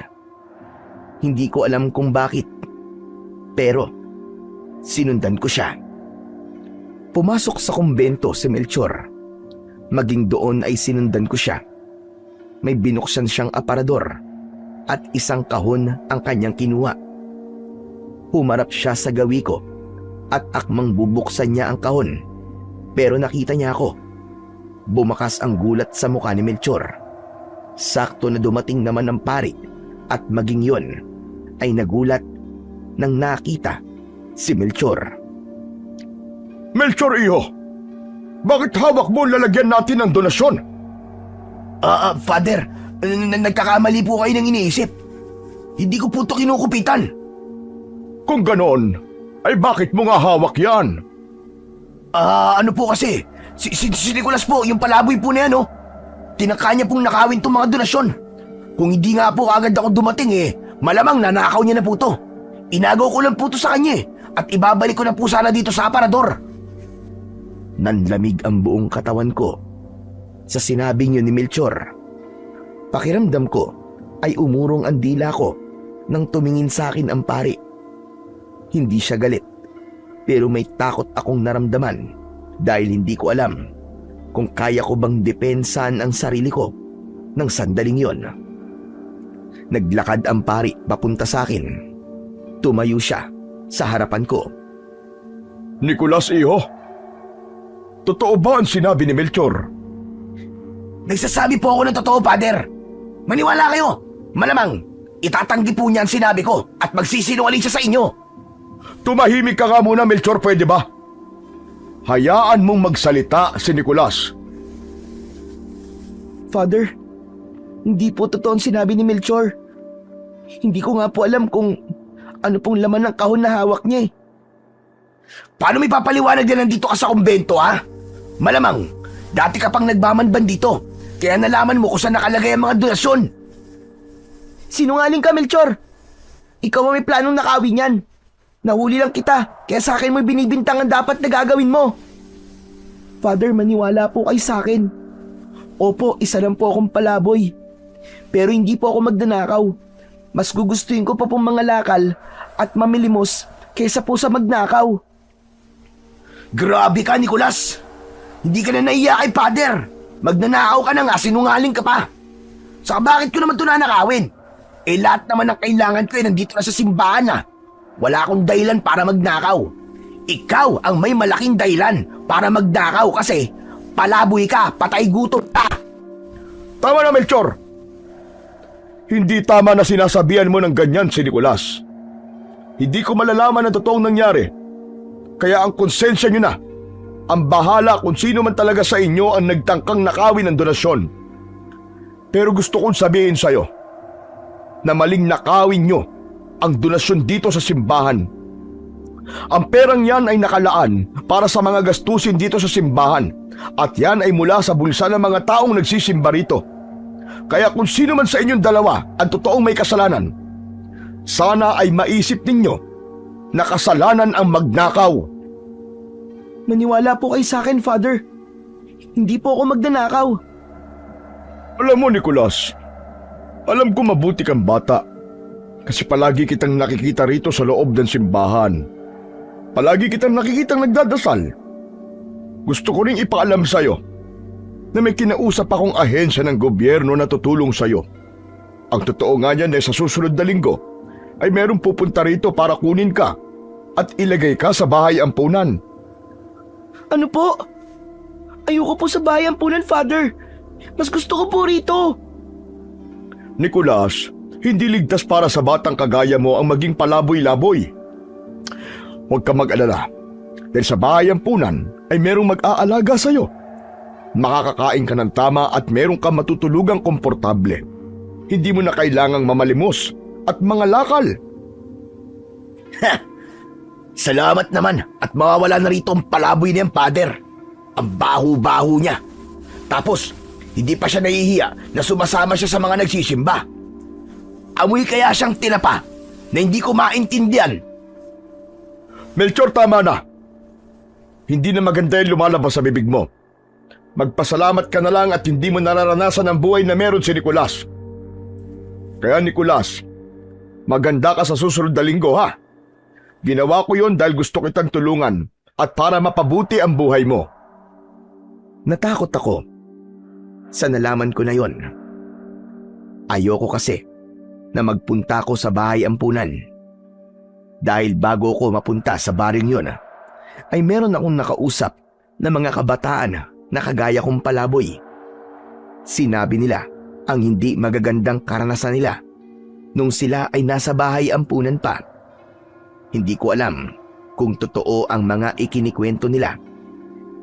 Speaker 3: Hindi ko alam kung bakit, pero sinundan ko siya. Pumasok sa kumbento si Melchor. Maging doon ay sinundan ko siya. May binuksan siyang aparador at isang kahon ang kanyang kinuha. Humarap siya sa gawi ko at akmang bubuksan niya ang kahon. Pero nakita niya ako. Bumakas ang gulat sa mukha ni Melchor. Sakto na dumating naman ang pari at maging yon ay nagulat nang nakita si Melchor.
Speaker 2: Melchor, iho! Bakit hawak mo lalagyan natin ng donasyon?
Speaker 3: Father, nagkakamali po kayo ng iniisip. Hindi ko po ito kinukupitan.
Speaker 2: Kung ganon, ay bakit mo nga hawak yan?
Speaker 3: Ano po kasi, si Nicolas po, yung palaboy po na yan, Tinaka niya pong nakawin tong mga donasyon. Kung hindi nga po agad ako dumating malamang nanakaw niya na po to. Inagaw ko lang po to sa kanya at ibabalik ko na po sana dito sa aparador. Nanlamig ang buong katawan ko sa sinabing yun ni Melchor. Pakiramdam ko ay umurong ang dila ko nang tumingin sa akin ang pari. Hindi siya galit, pero may takot akong naramdaman dahil hindi ko alam kung kaya ko bang depensahan ang sarili ko ng sandaling yon. Naglakad ang pari papunta sa akin. Tumayo siya sa harapan ko.
Speaker 2: Nicolas, iho, totoo ba ang sinabi ni Melchor?
Speaker 3: Nagsasabi po ako ng totoo, Father. Maniwala kayo. Malamang, itatanggi po niya ang sinabi ko at magsisinungaling siya sa inyo.
Speaker 2: Tumahimik ka nga muna, Melchor, pwede ba? Hayaan mong magsalita si Nicolas.
Speaker 3: Father, hindi po totoo ang sinabi ni Melchor. Hindi ko nga po alam kung ano pong laman ng kahon na hawak niya. Paano may papaliwanag na nandito ka sa kumbento, ha? Malamang, dati ka pang nagmamanban dito, kaya nalaman mo kung saan nakalagay ang mga donasyon. Sinungaling ka, Melchor. Ikaw ang may planong nakawin yan. Nahuli lang kita, kaya sa akin mo binibintang ang dapat na gagawin mo. Father, maniwala po kayo sa akin. Opo, isa lang po akong palaboy. Pero hindi po ako magnanakaw. Mas gugustuhin ko pa pong mga lakal at mamilimos kaysa po sa magnakaw. Grabe ka, Nicolas! Hindi ka na naiya kay Father. Magnanakaw ka na nga, sinungaling ka pa. Saka bakit ko naman ito nanakawin? Lahat naman ng kailangan ko nandito na sa simbahan na. Wala akong dahilan para magnakaw. Ikaw ang may malaking dahilan para magnakaw kasi palaboy ka, patay gutom ka.
Speaker 2: Tama na, Melchor. Hindi tama na sinasabihan mo ng ganyan si Nicolas. Hindi ko malalaman ang totoong nangyari. Kaya ang konsensya nyo na. Ang bahala kung sino man talaga sa inyo ang nagtangkang nakawin ng donasyon. Pero gusto kong sabihin sa'yo na maling nakawin nyo ang donasyon dito sa simbahan. Ang perang yan ay nakalaan para sa mga gastusin dito sa simbahan at yan ay mula sa bulsa ng mga taong nagsisimba rito. Kaya kung sino man sa inyong dalawa ang totoong may kasalanan, sana ay maisip ninyo na kasalanan ang magnakaw.
Speaker 3: Maniwala po kayo sa akin, Father. Hindi po ako magnanakaw.
Speaker 2: Alam mo, Nicolas, alam ko mabuti kang bata kasi palagi kitang nakikita rito sa loob ng simbahan. Palagi kitang nakikitang nagdadasal. Gusto ko ring ipaalam sa'yo na may kinausap akong ahensya ng gobyerno na tutulong sa'yo. Ang totoo nga niyan ay sa susunod na linggo ay merong pupunta rito para kunin ka at ilagay ka sa bahay ampunan.
Speaker 3: Ano po? Ayoko po sa bahay ampunan, Father. Mas gusto ko po rito.
Speaker 2: Nicolas, hindi ligtas para sa batang kagaya mo ang maging palaboy-laboy. Huwag ka mag-alala dahil sa bahay ampunan ay merong mag-aalaga sa'yo. Makakakain ka ng tama at meron ka matutulugang komportable. Hindi mo na kailangang mamalimos at mga lakal.
Speaker 3: Salamat naman at mawawala na rito ang palaboy niyang, Father. Ang baho-baho niya. Tapos, hindi pa siya nahihiya na sumasama siya sa mga nagsisimba. Amoy kaya siyang tinapa na hindi ko maintindihan.
Speaker 2: Melchor, tama na. Hindi na maganda yung lumalabas sa bibig mo. Magpasalamat ka na lang at hindi mo nararanasan ang buhay na meron si Nicolas. Kaya Nicolas, maganda ka sa susunod na linggo, ha? Ginawa ko yon dahil gusto kitang tulungan at para mapabuti ang buhay mo.
Speaker 3: Natakot ako sa nalaman ko na yon. Ayoko kasi na magpunta ko sa bahay ampunan. Dahil bago ko mapunta sa baring yon, ay meron akong nakausap na mga kabataan na kagaya kong palaboy. Sinabi nila ang hindi magagandang karanasan nila nung sila ay nasa bahay ampunan pa. Hindi ko alam kung totoo ang mga ikinikwento nila.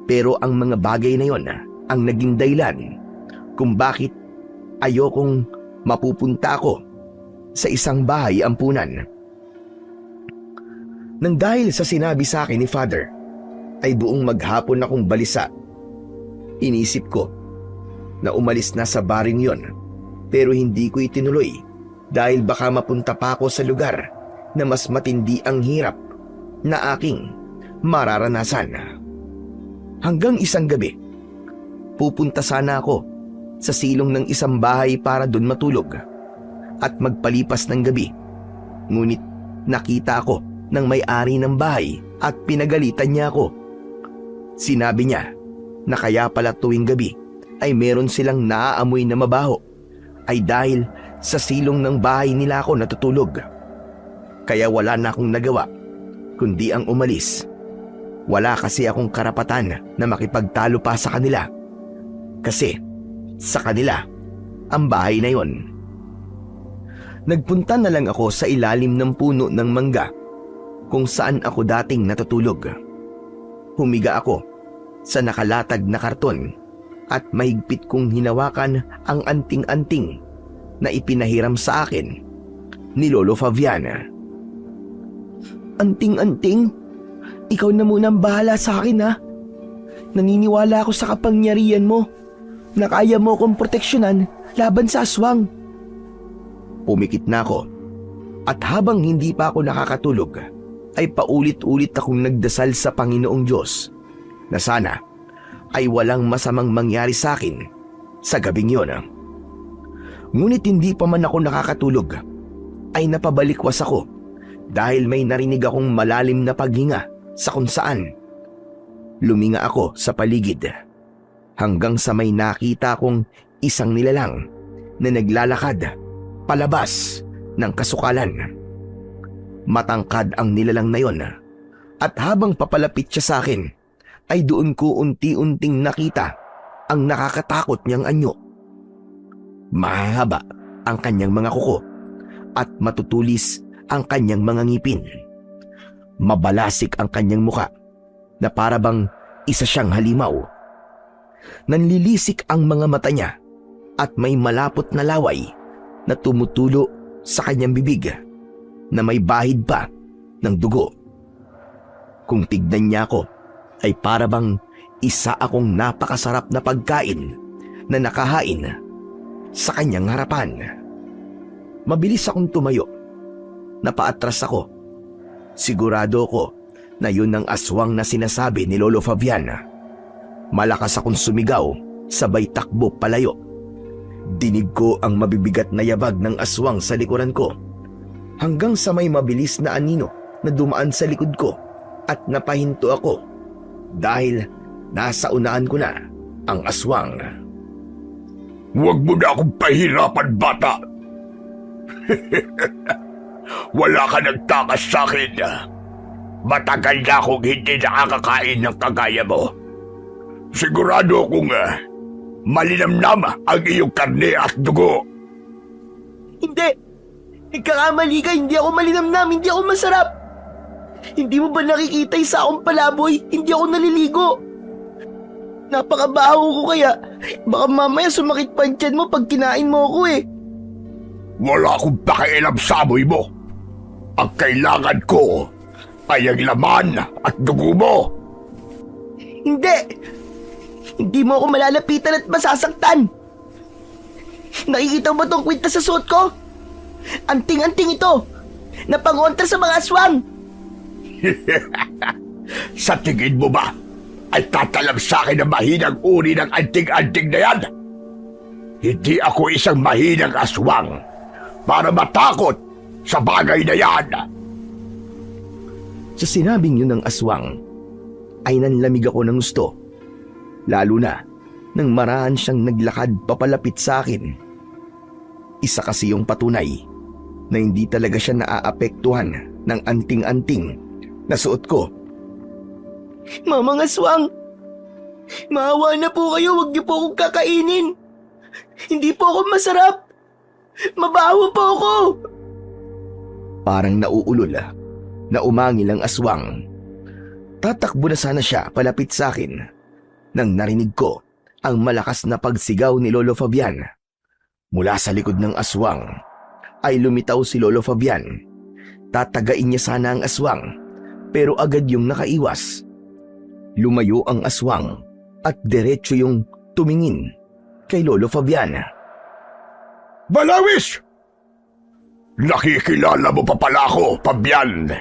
Speaker 3: Pero ang mga bagay na yon ang naging dahilan kung bakit ayokong mapupunta ako sa isang bahay ampunan. Nang dahil sa sinabi sa akin ni Father, ay buong maghapon akong balisa. Inisip ko na umalis na sa baring yon pero hindi ko itinuloy dahil baka mapunta pa ako sa lugar na mas matindi ang hirap na aking mararanasan. Hanggang isang gabi, pupunta sana ako sa silong ng isang bahay para doon matulog at magpalipas ng gabi. Ngunit nakita ako ng may-ari ng bahay at pinagalitan niya ako. Sinabi niya na kaya pala tuwing gabi ay meron silang naaamoy na mabaho ay dahil sa silong ng bahay nila ako natutulog. Kaya wala na akong nagawa kundi ang umalis. Wala kasi akong karapatan na makipagtalo pa sa kanila kasi sa kanila ang bahay na yon. Nagpunta na lang ako sa ilalim ng puno ng mangga kung saan ako dating natutulog. Humiga ako sa nakalatag na karton at mahigpit kong hinawakan ang anting-anting na ipinahiram sa akin ni Lolo Fabiana. Anting-anting? Ikaw na munang bahala sa akin ha. Naniniwala ako sa kapangyarihan mo na kaya mo akong proteksyonan laban sa aswang. Pumikit na ako at habang hindi pa ako nakakatulog ay paulit-ulit akong nagdasal sa Panginoong Diyos na sana ay walang masamang mangyari sa akin sa gabing yon. Ngunit hindi pa man ako nakakatulog ay napabalikwas ako dahil may narinig akong malalim na paghinga sa kung saan. Luminga ako sa paligid hanggang sa may nakita kong isang nilalang na naglalakad palabas ng kasukalan. Matangkad ang nilalang na yon at habang papalapit siya sa akin ay doon ko unti-unting nakita ang nakakatakot niyang anyo. Mahahaba ang kanyang mga kuko at matutulis ang kanyang mga ngipin. Mabalasik ang kanyang muka na para bang isa siyang halimaw. Nanlilisik ang mga mata niya at may malapot na laway na tumutulo sa kanyang bibig na may bahid pa ng dugo. Kung tignan niya ako ay para bang isa akong napakasarap na pagkain na nakahain sa kanyang harapan. Mabilis akong tumayo. Napaatras ako. Sigurado ko na yun ang aswang na sinasabi ni Lolo Fabian. Malakas akong sumigaw, sabay takbo palayo. Dinig ko ang mabibigat na yabag ng aswang sa likuran ko hanggang sa may mabilis na anino na dumaan sa likod ko at napahinto ako dahil nasa unahan ko na ang aswang.
Speaker 2: Huwag mo na akong pahirapan, bata. Wala ka nagtakas sa akin. Matagal na akong hindi nakakakain ng kagaya mo. Sigurado akong malinamnam ang iyong karne at dugo.
Speaker 3: Hindi! Nagkakamali ka, hindi ako malinamnam, hindi ako masarap. Hindi mo ba nakikita yung saong palaboy? Hindi ako naliligo. Napakabaho ko kaya. Baka mamaya sumakit pa ang tiyan mo pag kinain mo ako eh.
Speaker 2: Wala akong pakialam sa amoy mo. Ang kailangan ko ay ang laman at dugo mo.
Speaker 3: Hindi! Hindi mo ako malalapitan at masasaktan. Nakikita mo tong kwintas sa suot ko? Anting-anting ito na pangontra sa mga aswang.
Speaker 2: Sa tingin mo ba ay tatalam sa akin ang mahinang uri ng anting-anting na yan? Hindi ako isang mahinang aswang para matakot sa bagay na yan.
Speaker 3: Sa sinabing yun ng aswang, ay nanlamig ako ng gusto. Lalo na nang marahan siyang naglakad papalapit sa akin. Isa kasi yung patunay na hindi talaga siya naaapektuhan ng anting-anting na suot ko. Mamang aswang! Maawa na po kayo, huwag niyo po akong kakainin. Hindi po ako masarap. Mabaho po ako. Parang nauulol na umangil ang aswang. Tatakbo na sana siya palapit sa akin nang narinig ko ang malakas na pagsigaw ni Lolo Fabian. Mula sa likod ng aswang ay lumitaw si Lolo Fabian. Tatagain niya sana ang aswang pero agad yung nakaiwas. Lumayo ang aswang at diretso yung tumingin kay Lolo Fabian.
Speaker 2: Balawis! Nakikilala mo pa pala ako, Fabian.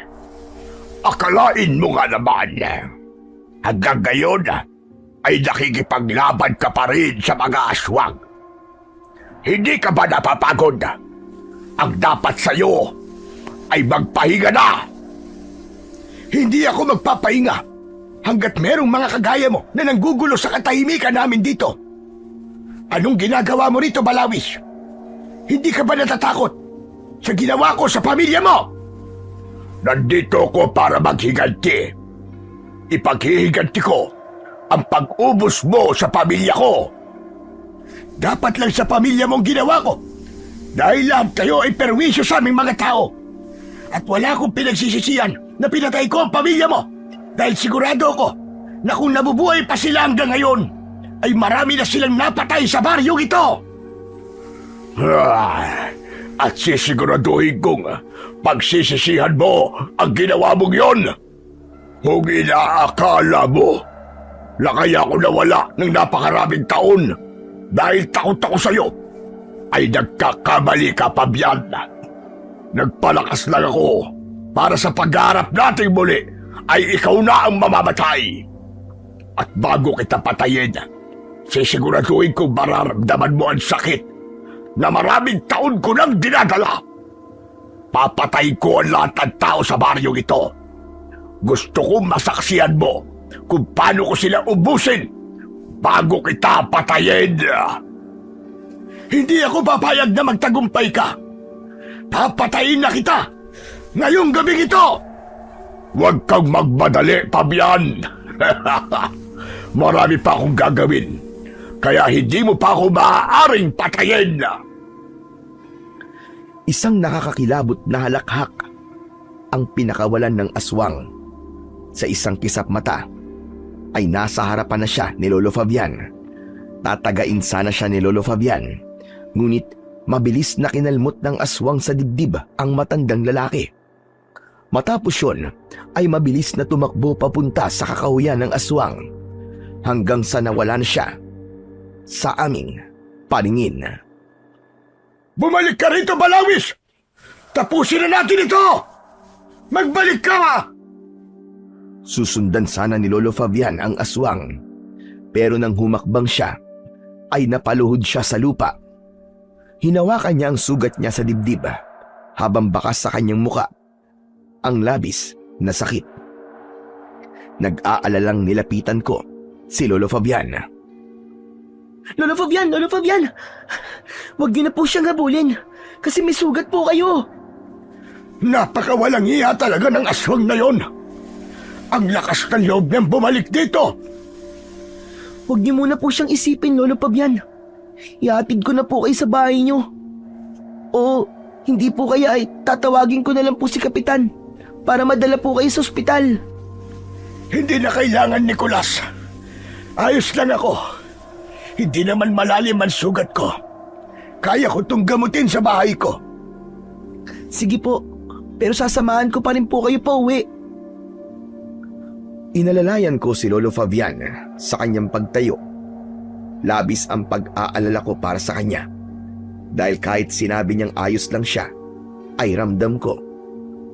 Speaker 2: Akalain mo nga naman, hanggang ngayon ay nakikipaglaban ka pa rin sa mga aswang. Hindi ka ba napapagod? Ang dapat sa'yo ay magpahinga na. Hindi ako magpapahinga hanggat merong mga kagaya mo na nanggugulo sa katahimikan namin dito. Anong ginagawa mo rito, Balawis? Hindi ka ba natatakot sa ginawa ko sa pamilya mo? Nandito ko para maghiganti. Ipaghihiganti ko ang pag-ubos mo sa pamilya ko. Dapat lang sa pamilya mong ginawa ko. Dahil lahat kayo ay perwisyo sa aming mga tao. At wala akong pinagsisisihan na pinatay ko ang pamilya mo. Dahil sigurado ako na kung nabubuhay pa sila hanggang ngayon, ay marami na silang napatay sa baryong ito. At sisiguraduhin kong pagsisisihan mo ang ginawa mong yon. Kung inaakala mo na kaya ako nawala ng napakaraming taon dahil takot ako sa'yo, ay nagkakamali ka, Fabian. Nagpalakas lang ako para sa pagharap nating muli ay ikaw na ang mamamatay. At bago kita patayin, sisiguraduhin kong mararamdaman mo ang sakit na maraming taon ko nang dinadala. Papatay ko ang lahat ng tao sa baryong ito. Gusto kong masaksihan mo kung paano ko sila ubusin bago kita patayin. Hindi ako papayag na magtagumpay ka. Papatayin na kita ngayong gabing ito. Huwag kang magmadali, Fabian. Marami pa akong gagawin, kaya hindi mo pa ako maaaring patayin.
Speaker 3: Isang nakakakilabot na halakhak ang pinakawalan ng aswang. Sa isang kisap mata ay nasa harapan na siya ni Lolo Fabian. Tatagain sana siya ni Lolo Fabian, ngunit mabilis na kinalmot ng aswang sa dibdib ang matandang lalaki. Matapos yun ay mabilis na tumakbo papunta sa kakahuyan ng aswang hanggang sa nawala na siya sa aming paningin.
Speaker 2: Bumalik ka rito, Balawis! Tapusin na natin ito! Magbalik ka!
Speaker 3: Susundan sana ni Lolo Fabian ang aswang, pero nang humakbang siya ay napaluhod siya sa lupa. Hinawakan niya ang sugat niya sa dibdib habang bakas sa kanyang muka ang labis na sakit. Nag-aalalang nilapitan ko si Lolo Fabian.
Speaker 4: Lolo Fabian! Lolo Fabian! Huwag niyo na po siyang habulin kasi may sugat po kayo.
Speaker 2: Napakawalang iya talaga ng aswang na yon. Ang lakas ng loob niyang bumalik dito.
Speaker 4: Huwag niyo muna po siyang isipin, Lolo Fabian. Ihatid ko na po kayo sa bahay niyo. O hindi po kaya ay tatawagin ko na lang po si Kapitan para madala po kayo sa ospital.
Speaker 2: Hindi na kailangan, Nicolas. Ayos lang ako. Hindi naman malalim ang sugat ko. Kaya ko itong gamutin sa bahay ko.
Speaker 4: Sige po, pero sasamahan ko pa rin po kayo pa uwi.
Speaker 3: Inalalayan ko si Lolo Fabian sa kanyang pagtayo. Labis ang pag-aalala ko para sa kanya. Dahil kahit sinabi niyang ayos lang siya, ay ramdam ko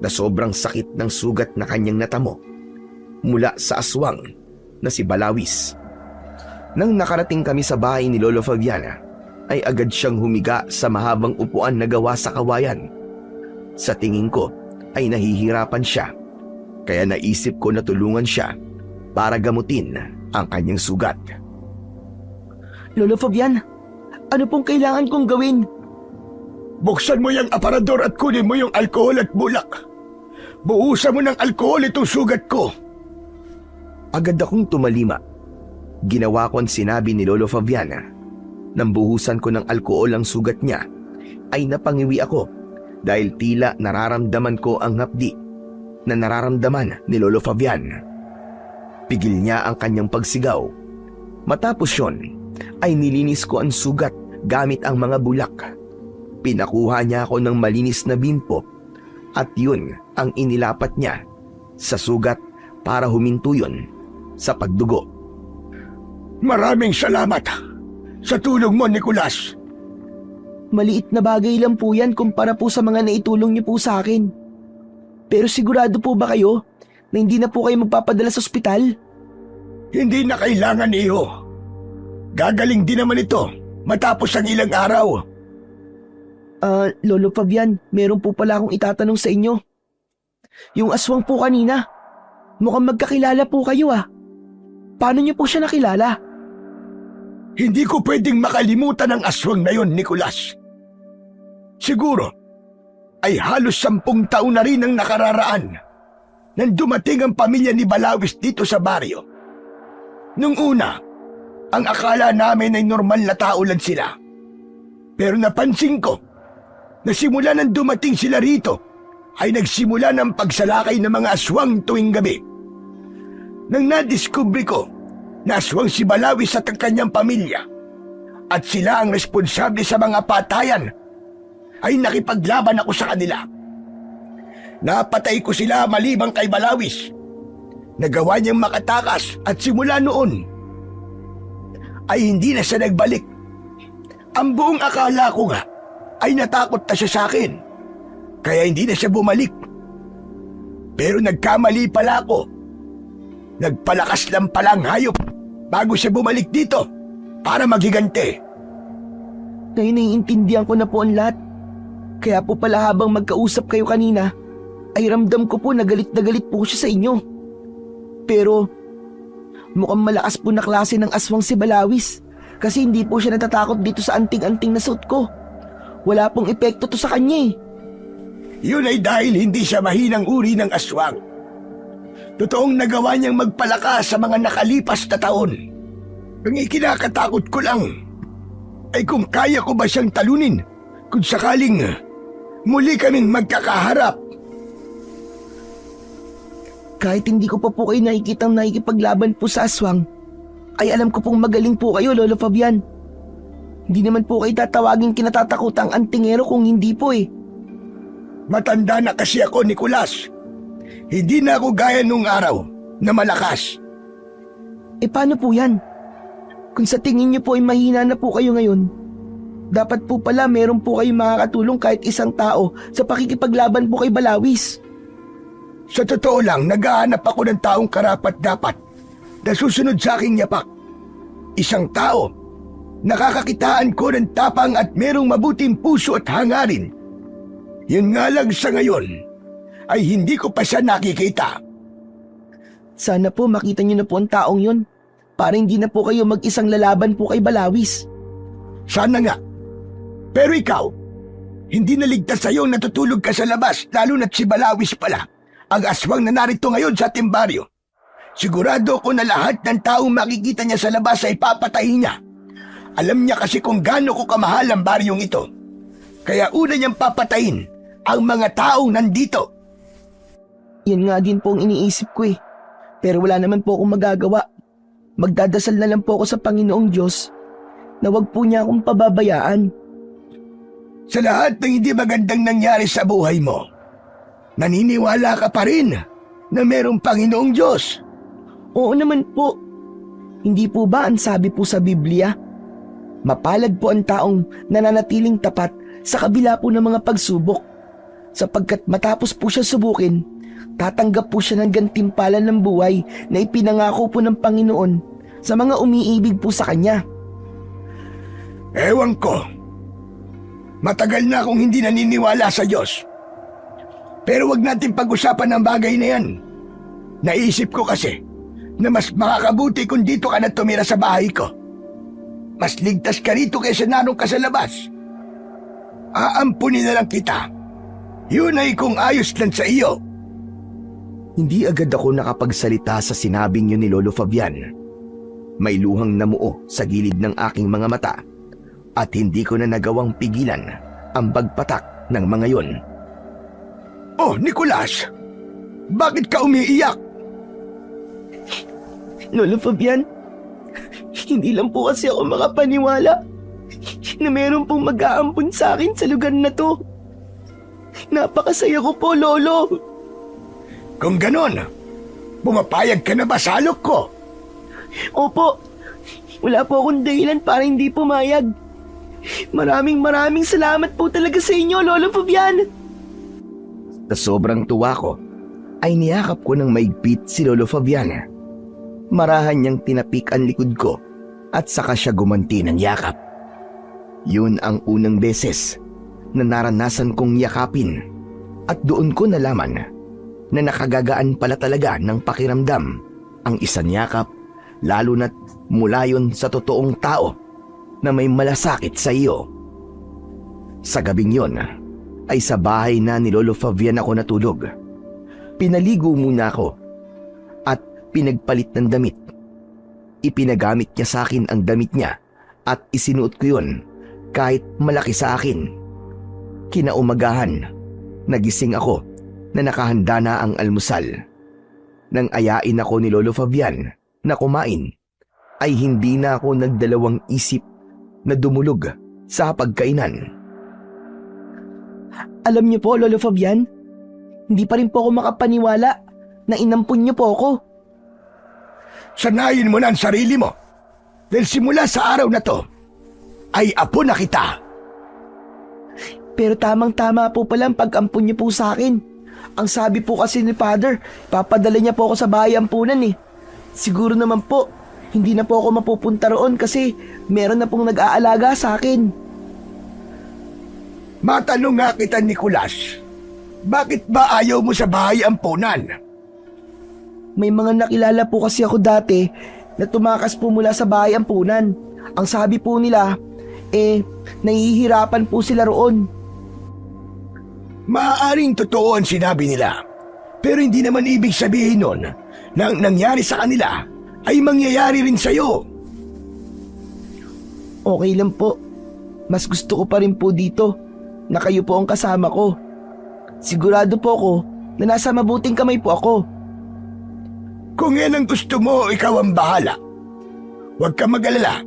Speaker 3: na sobrang sakit ng sugat na kanyang natamo mula sa aswang na si Balawis. Nang nakarating kami sa bahay ni Lolo Fabian, ay agad siyang humiga sa mahabang upuan na gawa sa kawayan. Sa tingin ko ay nahihirapan siya, kaya naisip ko na tulungan siya para gamutin ang kanyang sugat.
Speaker 4: Lolo Fabian, ano pong kailangan kong gawin?
Speaker 2: Buksan mo yung aparador at kunin mo yung alkohol at bulak. Buhusan mo ng alkohol itong sugat ko.
Speaker 3: Agad akong tumalima. Ginawa ko ang sinabi ni Lolo Fabian. Nang buhusan ko ng alkohol ang sugat niya, ay napangiwi ako dahil tila nararamdaman ko ang hapdi na nararamdaman ni Lolo Fabian. Pigil niya ang kanyang pagsigaw. Matapos yun, ay nilinis ko ang sugat gamit ang mga bulak. Pinakuha niya ako ng malinis na bimpo at yun ang inilapat niya sa sugat para huminto yun sa pagdugo.
Speaker 2: Maraming salamat sa tulong mo, Nicolas.
Speaker 4: Maliit na bagay lang po yan kumpara po sa mga naitulong niyo po sa akin. Pero sigurado po ba kayo na hindi na po kayo magpapadala sa ospital?
Speaker 2: Hindi na kailangan, iho. Gagaling din naman ito matapos ang ilang araw.
Speaker 4: Lolo Fabian, meron po pala akong itatanong sa inyo. Yung aswang po kanina, mukhang magkakilala po kayo ah. Paano niyo po siya nakilala?
Speaker 2: Hindi ko pwedeng makalimutan ang aswang na yon, Nicolas. Siguro ay halos 10 taon na rin ang nakararaan nang dumating ang pamilya ni Balawis dito sa baryo. Nung una, ang akala namin ay normal na tao lang sila. Pero napansin ko na simula nang dumating sila rito ay nagsimula ng pagsalakay ng mga aswang tuwing gabi. Nang nadiskubre ko na aswang si Balawis at ang kanyang pamilya at sila ang responsable sa mga patayan, ay nakipaglaban ako sa kanila. Napatay ko sila malibang kay Balawis. Nagawa niyang makatakas at simula noon ay hindi na siya nagbalik. Ang buong akala ko nga ay natakot na siya sa akin, kaya hindi na siya bumalik. Pero nagkamali pala ako. Nagpalakas lang palang hayop bago siya bumalik dito para maghiganti.
Speaker 4: Ngayon naiintindihan ko na po ang lahat. Kaya po pala habang magkausap kayo kanina, ay ramdam ko po na galit po siya sa inyo. Pero mukhang malakas po na klase ng aswang si Balawis kasi hindi po siya natatakot dito sa anting-anting na suot ko. Wala pong epekto to sa kanya eh.
Speaker 2: Yun ay dahil hindi siya mahinang uri ng aswang. Totoong nagawa niyang magpalakas sa mga nakalipas na taon. Ang ikinakatakot ko lang ay kung kaya ko ba siyang talunin kung sakaling muli kaming magkakaharap.
Speaker 4: Kahit hindi ko pa po kayo nakikitang nakikipaglaban po sa aswang, ay alam ko pong magaling po kayo, Lolo Fabian. Hindi naman po kayo tatawagin kinatatakutang antingero kung hindi po eh.
Speaker 2: Matanda na kasi ako, Nicolas. Hindi na ako gaya nung araw na malakas.
Speaker 4: Paano po yan? Kung sa tingin niyo po ay mahina na po kayo ngayon, dapat po pala meron po kayong makakatulong kahit isang tao sa pakikipaglaban po kay Balawis.
Speaker 2: Sa totoo lang, naghahanap ako ng taong karapat-dapat na susunod sa aking yapak. Isang tao, nakakakitaan ko ng tapang at merong mabuting puso at hangarin. Yun nga lang sa ngayon, ay hindi ko pa siya nakikita.
Speaker 4: Sana po makita niyo na po ang taong yun para hindi na po kayo mag-isang lalaban po kay Balawis.
Speaker 2: Sana nga. Pero ikaw, hindi naligtas sa'yo natutulog ka sa labas lalo na't si Balawis pala, ang aswang na narito ngayon sa ating baryo. Sigurado ko na lahat ng taong makikita niya sa labas ay papatayin niya. Alam niya kasi kung gaano ko kamahal ang baryong ito. Kaya una niyang papatayin ang mga taong nandito.
Speaker 4: Yan nga din po ang iniisip ko eh. Pero wala naman po akong magagawa. Magdadasal na lang po ako sa Panginoong Diyos na wag po niya akong pababayaan.
Speaker 2: Sa lahat ng hindi magandang nangyari sa buhay mo, naniniwala ka pa rin na mayroong Panginoong Diyos.
Speaker 4: Oo naman po. Hindi po ba ang sabi po sa Biblia? Mapalad po ang taong nananatiling tapat sa kabila po ng mga pagsubok. Sapagkat matapos po siya subukin, tatanggap po siya ng gantimpalan ng buhay na ipinangako po ng Panginoon sa mga umiibig po sa Kanya.
Speaker 2: Ewan ko. Matagal na akong hindi naniniwala sa Diyos. Pero wag natin pag-usapan ang bagay na yan. Naisip ko kasi na mas makakabuti kung dito ka na tumira sa bahay ko. Mas ligtas ka rito kaysa naroon ka sa labas. Aampunin na lang kita. Yun ay kung ayos lang sa iyo.
Speaker 3: Hindi agad ako nakapagsalita sa sinabing yun ni Lolo Fabian. May luhang namuo sa gilid ng aking mga mata at hindi ko na nagawang pigilan ang pagpatak ng mga yun.
Speaker 2: Oh, Nicolas! Bakit ka umiiyak?
Speaker 4: Lolo Fabian, hindi lang po kasi ako makapaniwala na meron pong mag-aampun sa akin sa lugar na to. Napakasaya ko po, Lolo.
Speaker 2: Kung ganon, pumapayag ka na ba sa alok ko?
Speaker 4: Opo, wala po akong dahilan para hindi pumayag. Maraming salamat po talaga sa inyo, Lolo Fabian.
Speaker 3: Sa sobrang tuwa ko, ay niyakap ko ng maigpit si Lolo Fabian. Marahan niyang tinapik ang likod ko at saka siya gumanti ng yakap. Yun ang unang beses na naranasan kong yakapin at doon ko nalaman na nakagagaan pala talaga ng pakiramdam ang isang yakap, lalo na't mula yun sa totoong tao na may malasakit sa iyo. Sa gabing yon ay sa bahay na ni Lolo Fabian ako natulog. Pinaligo muna ako at pinagpalit ng damit. Ipinagamit niya sa akin ang damit niya at isinuot ko yun kahit malaki sa akin. Kinaumagahan, nagising ako na nakahanda na ang almusal. Nang ayain ako ni Lolo Fabian na kumain, ay hindi na ako nagdalawang isip na dumulog sa pagkainan.
Speaker 4: Alam niyo po, Lolo Fabian, hindi pa rin po ako makapaniwala na inampun niyo po ako.
Speaker 2: Sanayin mo na ang sarili mo. Dahil simula sa araw na to, ay apo na kita.
Speaker 4: Pero tamang-tama po pala ang pag-ampun niyo po sa akin. Ang sabi po kasi ni Father, papadala niya po ako sa bahay ampunan eh. Siguro naman po, hindi na po ako mapupunta roon kasi meron na pong nag-aalaga sa akin.
Speaker 2: Matanong nga kita, Nicolas. Bakit ba ayaw mo sa bahay ampunan?
Speaker 4: May mga nakilala po kasi ako dati na tumakas po mula sa bahay ampunan. Ang sabi po nila, nahihirapan po sila roon.
Speaker 2: Maaaring totoo ang sinabi nila. Pero hindi naman ibig sabihin nun na ang nangyari sa kanila ay mangyayari rin sa'yo.
Speaker 4: Okay lang po. Mas gusto ko pa rin po dito na kayo po ang kasama ko. Sigurado po ako na nasa mabuting kamay po ako.
Speaker 2: Kung yan ang gusto mo, ikaw ang bahala. Huwag ka mag-alala.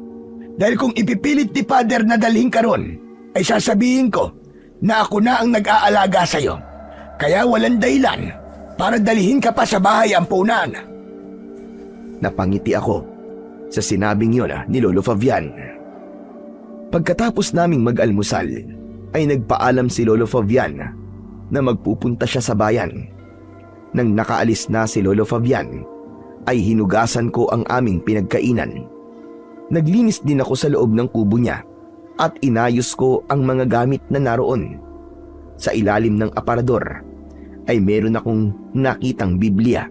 Speaker 2: Dahil kung ipipilit ni Father na dalhin ka ron, ay sasabihin ko na ako na ang nag-aalaga sa'yo. Kaya walang dahilan para dalhin ka pa sa bahay ampunan.
Speaker 3: Napangiti ako sa sinabing yun ni Lolo Fabian. Pagkatapos naming mag-almusal, ay nagpaalam si Lolo Fabian na magpupunta siya sa bayan. Nang nakaalis na si Lolo Fabian, ay hinugasan ko ang aming pinagkainan. Naglinis din ako sa loob ng kubo niya at inayos ko ang mga gamit na naroon. Sa ilalim ng aparador ay meron akong nakitang Biblia.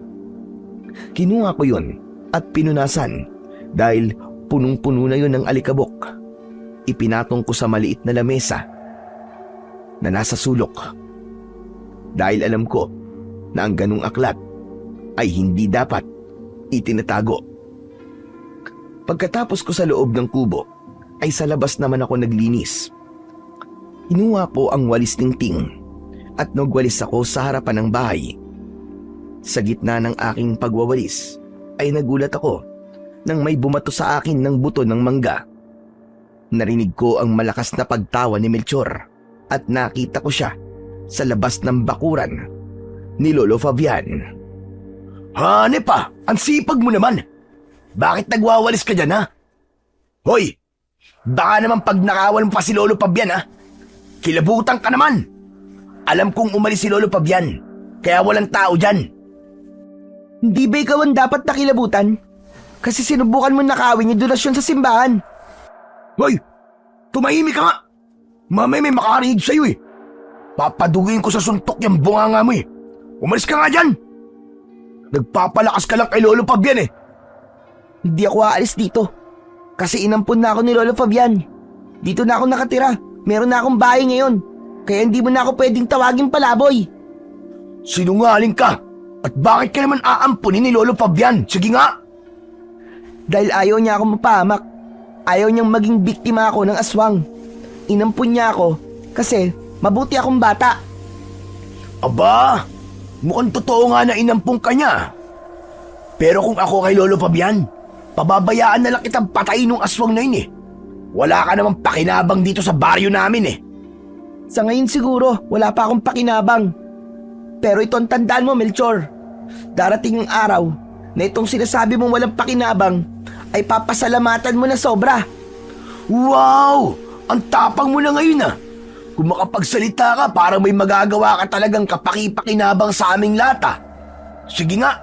Speaker 3: Kinuha ko yun at pinunasan dahil punong-puno na yun ng alikabok. Ipinatong ko sa maliit na lamesa na nasa sulok. Dahil alam ko na ang ganung aklat ay hindi dapat itinatago. Pagkatapos ko sa loob ng kubo, ay sa labas naman ako naglinis. Inuha po ang walis tingting at nagwalis ako sa harapan ng bahay. Sa gitna ng aking pagwawalis ay nagulat ako nang may bumato sa akin ng buto ng mangga. Narinig ko ang malakas na pagtawa ni Melchor at nakita ko siya sa labas ng bakuran ni Lolo Fabian.
Speaker 2: Hanep pa, ang sipag mo naman. Bakit nagwawalis ka dyan, ha? Hoy, baka naman pag nakawan mo pa si Lolo Fabian, ha? Kilabutan ka naman. Alam kong umalis si Lolo Fabian, kaya walang tao dyan.
Speaker 4: Hindi ba ikaw ang dapat nakilabutan? Kasi sinubukan mo nakawin yung donasyon sa simbahan.
Speaker 2: Hoy, tumahimik ka nga. Mamay may makarinig sa'yo eh. Papadugin ko sa suntok yung bunganga mo eh. Umalis ka nga dyan. Nagpapalakas ka lang kay Lolo Fabian eh.
Speaker 4: Hindi ako aalis dito. Kasi inampun na ako ni Lolo Fabian. Dito na ako nakatira. Meron na akong bahay ngayon. Kaya hindi mo na ako pwedeng tawagin palaboy.
Speaker 2: Sinungaling ka. At bakit ka naman aampunin ni Lolo Fabian? Sige nga.
Speaker 4: Dahil ayaw niya ako mapahamak. Ayaw niyang maging biktima ako ng aswang. Inampun niya ako kasi mabuti akong bata.
Speaker 2: Aba, mukhang totoo nga na inampung ka niya. Pero kung ako kay Lolo Fabian, pababayaan na lang kitang patayin ng aswang na yun eh. Wala ka namang pakinabang dito sa baryo namin eh.
Speaker 4: Sa ngayon siguro, wala pa akong pakinabang. Pero ito ang tandaan mo, Melchor. Darating ang araw na itong sinasabi mong walang pakinabang ay papasalamatan mo na sobra.
Speaker 2: Wow!
Speaker 3: Ang tapang mo na ngayon ah. Kung makapagsalita ka, parang may magagawa ka talagang kapaki-pakinabang sa aming lata. Sige nga,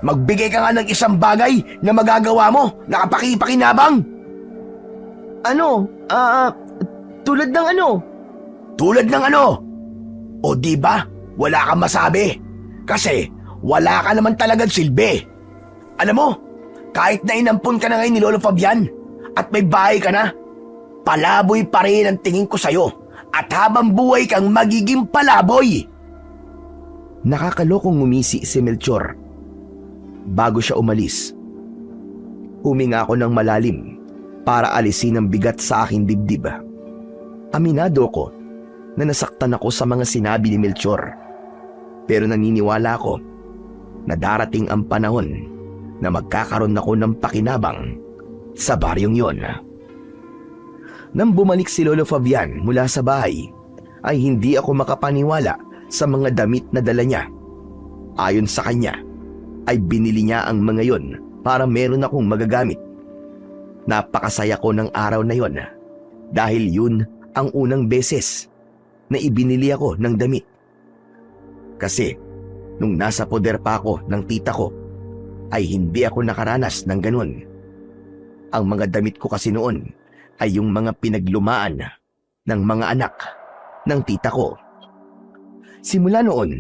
Speaker 3: magbigay ka nga ng isang bagay na magagawa mo na kapaki-pakinabang.
Speaker 4: Ano? Tulad ng ano?
Speaker 3: Tulad ng ano? O di ba? Wala kang masabi. Kasi wala ka naman talagang silbi. Alam mo, kahit na inampun ka na ngayon ni Lolo Fabian at may bahay ka na, palaboy pa rin ang tingin ko sa'yo at habang buhay kang magiging palaboy.
Speaker 1: Nakakalokong ngumisi si Melchor. Bago siya umalis, huminga ako ng malalim para alisin ang bigat sa aking dibdib. Aminado ko na nasaktan ako sa mga sinabi ni Melchor. Pero naniniwala ako na darating ang panahon na magkakaroon ako ng pakinabang sa baryong yon. Nang bumalik si Lolo Fabian mula sa bahay, ay hindi ako makapaniwala sa mga damit na dala niya. Ayon sa kanya, ay binili niya ang mga yon para meron akong magagamit. Napakasaya ko ng araw na yon dahil yun ang unang beses na ibinili ako ng damit. Kasi nung nasa poder pa ako ng tita ko, ay hindi ako nakaranas ng ganun. Ang mga damit ko kasi noon ay yung mga pinaglumaan ng mga anak ng tita ko. Simula noon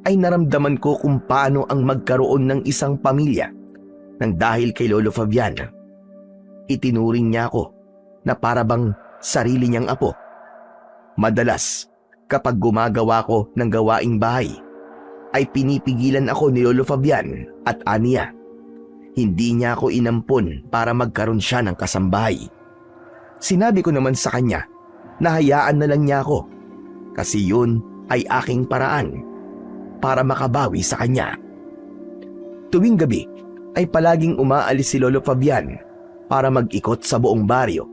Speaker 1: ay naramdaman ko kung paano ang magkaroon ng isang pamilya nang dahil kay Lolo Fabian. Itinuring niya ako na parabang sarili niyang apo. Madalas, kapag gumagawa ko ng gawaing bahay, ay pinipigilan ako ni Lolo Fabian at aniya. Hindi niya ako inampon para magkaroon siya ng kasambahay. Sinabi ko naman sa kanya na hayaan na lang niya ako kasi yun ay aking paraan para makabawi sa kanya. Tuwing gabi ay palaging umaalis si Lolo Fabian para mag-ikot sa buong baryo.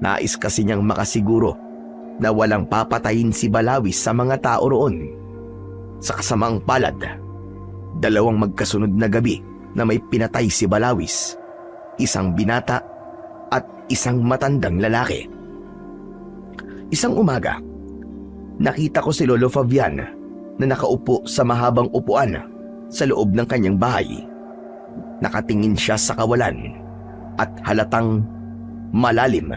Speaker 1: Nais kasi niyang makasiguro na walang papatayin si Balawis sa mga tao roon. Sa kasamaang palad, 2 magkasunod na gabi na may pinatay si Balawis, isang binata at isang matandang lalaki. Isang umaga, nakita ko si Lolo Fabian na nakaupo sa mahabang upuan sa loob ng kanyang bahay. Nakatingin siya sa kawalan at halatang malalim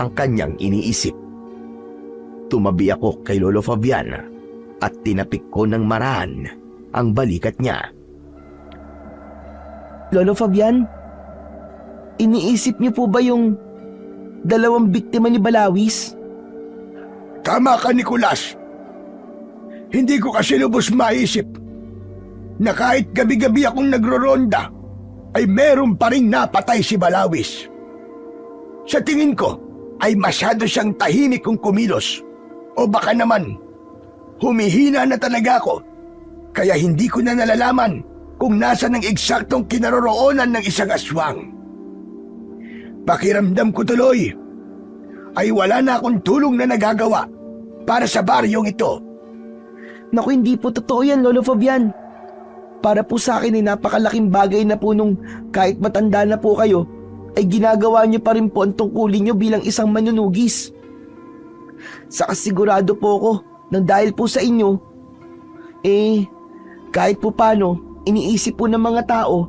Speaker 1: ang kanyang iniisip. Tumabi ako kay Lolo Fabian at tinapik ko ng marahan ang balikat niya.
Speaker 4: Lolo Fabian, iniisip niyo po ba yung 2 biktima ni Balawis?
Speaker 2: Tama ka, Nicolas. Hindi ko kasi lubos maisip na kahit gabi-gabi akong nagro-ronda, ay meron pa ring napatay si Balawis. Sa tingin ko, ay masyado siyang tahimik kung kumilos. O baka naman, humihina na talaga ako, kaya hindi ko na nalalaman kung nasa ng eksaktong kinaroroonan ng isang aswang. Pakiramdam ko tuloy, ay wala na akong tulong na nagagawa para sa baryong ito.
Speaker 4: Naku, hindi po totoo yan, Lolo Fabian. Para po sa akin ay napakalaking bagay na po nung kahit matanda na po kayo, ay ginagawa niyo pa rin po ang tungkulin niyo bilang isang manunugis. Saka sigurado po ako nang dahil po sa inyo, kahit po paano, iniisip po ng mga tao,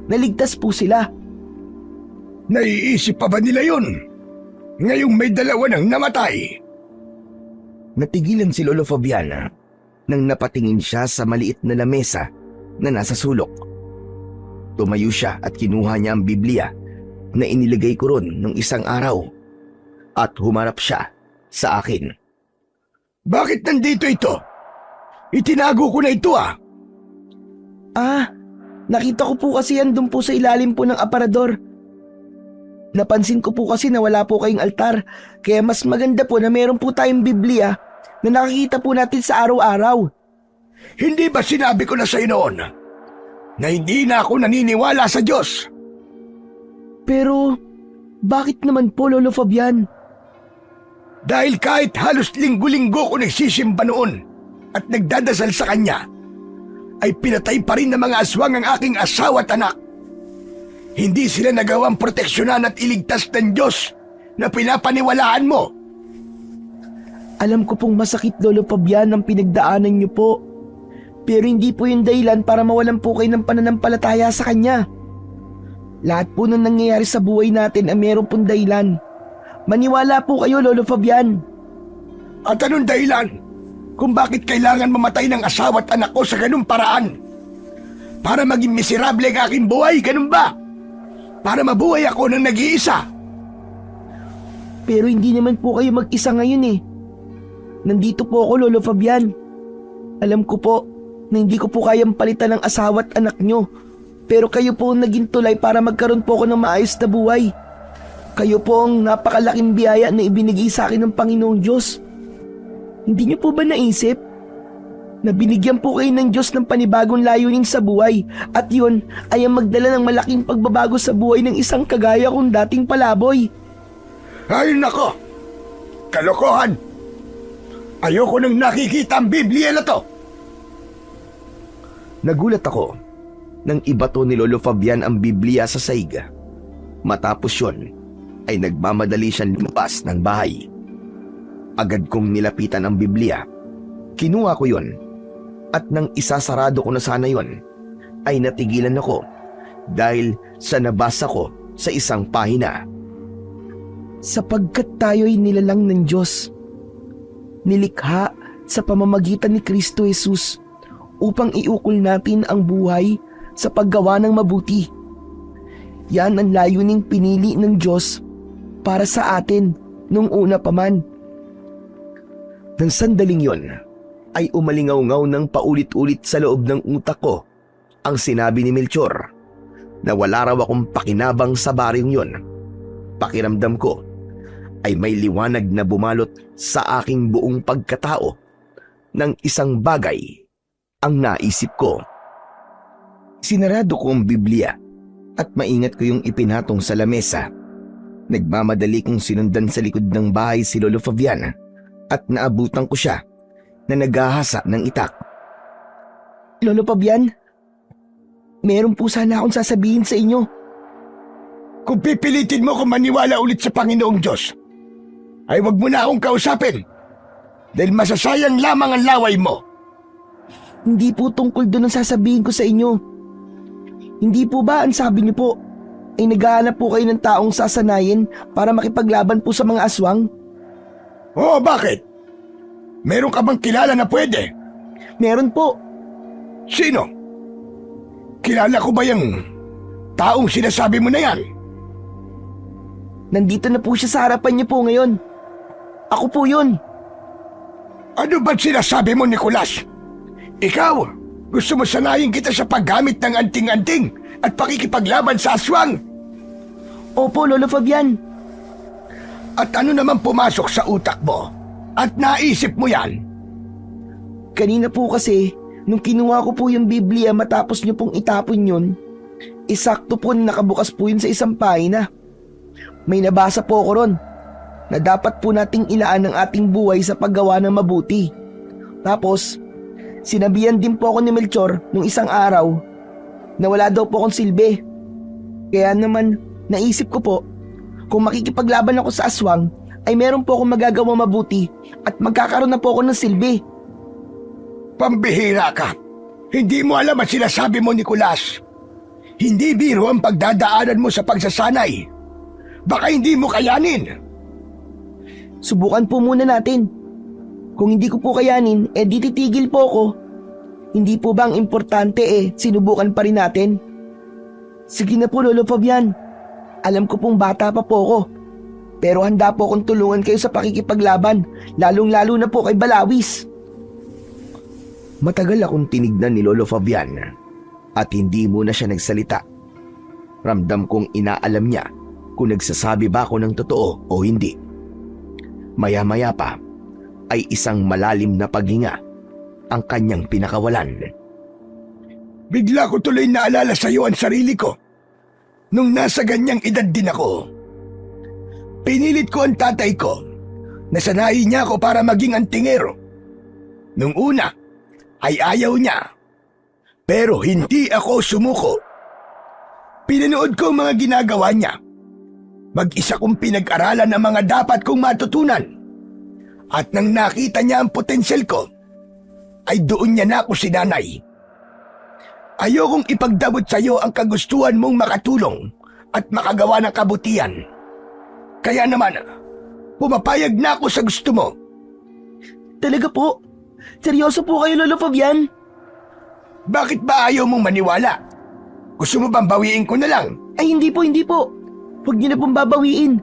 Speaker 4: naligtas po sila.
Speaker 2: Naiisip pa ba nila yun? Ngayong may 2 nang namatay.
Speaker 1: Natigilan si Lolo Fabian nang napatingin siya sa maliit na lamesa na nasa sulok. Tumayo siya at kinuha niya ang Biblia na inilagay ko ron nung isang araw at humarap siya sa akin.
Speaker 2: Bakit nandito ito? Itinago ko na ito ah.
Speaker 4: Nakita ko po kasi yan doon po sa ilalim po ng aparador. Napansin ko po kasi na wala po kayong altar, kaya mas maganda po na meron po tayong Biblia na nakikita po natin sa araw-araw.
Speaker 2: Hindi ba sinabi ko na sa noon na hindi na ako naniniwala sa Diyos?
Speaker 4: Pero bakit naman po, Lolo Fabian?
Speaker 2: Dahil kahit halos linggo-linggo ko nagsisimba noon at nagdadasal sa Kanya, ay pinatay pa rin ng mga aswang ang aking asawa at anak. Hindi sila nagawang proteksyonan at iligtas ng Diyos na pinapaniwalaan mo.
Speaker 4: Alam ko pong masakit, Lolo Fabian, ang pinagdaanan niyo po. Pero hindi po yung dahilan para mawalan po kayo ng pananampalataya sa kanya. Lahat po ng nangyayari sa buhay natin ay meron pong dahilan. Maniwala po kayo, Lolo Fabian.
Speaker 2: At anong dahilan kung bakit kailangan mamatay ng asawa at anak ko sa ganung paraan? Para maging miserable ang aking buhay, ganun ba? Para mabuhay ako ng nag-iisa.
Speaker 4: Pero hindi naman po kayo mag-isa ngayon eh. Nandito po ako, Lolo Fabian. Alam ko po na hindi ko po kayang palitan ng asawa at anak nyo. Pero kayo po ang naging tulay para magkaroon po ako ng maayos na buhay. Kayo po ang napakalaking biyaya na ibinigay sa akin ng Panginoong Diyos. Hindi niyo po ba naisip na binigyan po kayo ng Diyos ng panibagong layunin sa buhay at yun ay ang magdala ng malaking pagbabago sa buhay ng isang kagaya kong dating palaboy?
Speaker 2: Ay nako! Kalokohan! Ayoko nang nakikita ang Biblia na to!
Speaker 3: Nagulat ako nang ibato ni Lolo Fabian ang Biblia sa sahig. Matapos yun, ay nagmamadali siyang lumabas ng bahay. Agad kong nilapitan ang Biblia. Kinuha ko yon at nang isasarado ko na sana yon, ay natigilan ako dahil sa nabasa ko sa isang pahina.
Speaker 4: Sapagkat tayo'y nilalang ng Diyos, nilikha sa pamamagitan ni Kristo Jesus upang iukol natin ang buhay sa paggawa ng mabuti. Yan ang layuning pinili ng Diyos para sa atin nung una pa man.
Speaker 3: Nang sandaling yon, ay umalingaw-ngaw ng paulit-ulit sa loob ng utak ko ang sinabi ni Melchor na wala raw akong pakinabang sa baryong yon. Pakiramdam ko ay may liwanag na bumalot sa aking buong pagkatao ng isang bagay ang naisip ko. Sinarado ko ang Biblia at maingat ko yung ipinatong sa lamesa. Nagmamadali kong sinundan sa likod ng bahay si Lolo Fabian at naabutan ko siya na naghahasa ng itak.
Speaker 4: Lolo Fabian, meron po sana akong sasabihin sa inyo.
Speaker 2: Kung pipilitin mo kung maniwala ulit sa Panginoong Diyos, ay wag mo na akong kausapin dahil masasayang lamang ang laway mo.
Speaker 4: Hindi po tungkol doon ang sasabihin ko sa inyo. Hindi po ba ang sabi niyo po ay naghahanap po kayo ng taong sasanayin para makipaglaban po sa mga aswang?
Speaker 2: Oo, bakit? Meron ka bang kilala na pwede?
Speaker 4: Meron po.
Speaker 2: Sino? Kilala ko ba yung taong sinasabi mo na yan?
Speaker 4: Nandito na po siya sa harapan niyo po ngayon. Ako po yun.
Speaker 2: Ano ba't sinasabi mo, Nicolas? Ikaw, gusto mo sanayin kita sa paggamit ng anting-anting at pakikipaglaban sa aswang?
Speaker 4: Opo, Lolo Fabian.
Speaker 2: At ano naman pumasok sa utak mo? At naisip mo yan?
Speaker 4: Kanina po kasi, nung kinuha ko po yung Biblia matapos niyo pong itapon yun, isakto po na nakabukas po yun sa isang pahina. May nabasa po ko ron na dapat po nating ilaan ang ating buhay sa paggawa ng mabuti. Tapos, sinabihan din po ako ni Melchor nung isang araw na wala daw po akong silbi. Kaya naman, naisip ko po, kung makikipaglaban ako sa aswang, ay meron po akong magagawa mabuti at magkakaroon na po ako ng silbi.
Speaker 2: Pambihira ka! Hindi mo alam ang sinasabi mo, Nicolas. Hindi biro ang pagdadaanan mo sa pagsasanay. Baka hindi mo kayanin.
Speaker 4: Subukan po muna natin. Kung hindi ko po kayanin, di titigil po ako. Hindi po ba ang importante sinubukan pa rin natin? Sige na po, Lolo Fabian. Alam ko pong bata pa po ako. Pero handa po akong tulungan kayo sa pakikipaglaban, lalong-lalo na po kay Balawis.
Speaker 3: Matagal akong tinignan ni Lolo Fabian at hindi muna siya nagsalita. Ramdam kong inaalam niya kung nagsasabi ba ako ng totoo o hindi. Maya-maya pa ay isang malalim na paghinga ang kanyang pinakawalan.
Speaker 2: Bigla ko tuloy naalala sa iyo ang sarili ko nung nasa ganyang edad din ako. Pinilit ko ang tatay ko na sanayin niya ako para maging antingero. Nung una ay ayaw niya, pero hindi ako sumuko. Pinanood ko ang mga ginagawa niya Mag-isa kong pinag-aralan ang mga dapat kong matutunan. At nang nakita niya ang potensyal ko, ay doon niya na ako sinanay. Ayokong ipagdabot sa iyo ang kagustuhan mong makatulong at makagawa ng kabutihan. Kaya naman, pumapayag na ako sa gusto mo.
Speaker 4: Talaga po? Seryoso po kayo, Lolo Fabian?
Speaker 2: Bakit ba ayaw mong maniwala? Gusto mo bang bawiin ko na lang?
Speaker 4: Ay, hindi po, hindi po. Huwag niyo na pong babawiin.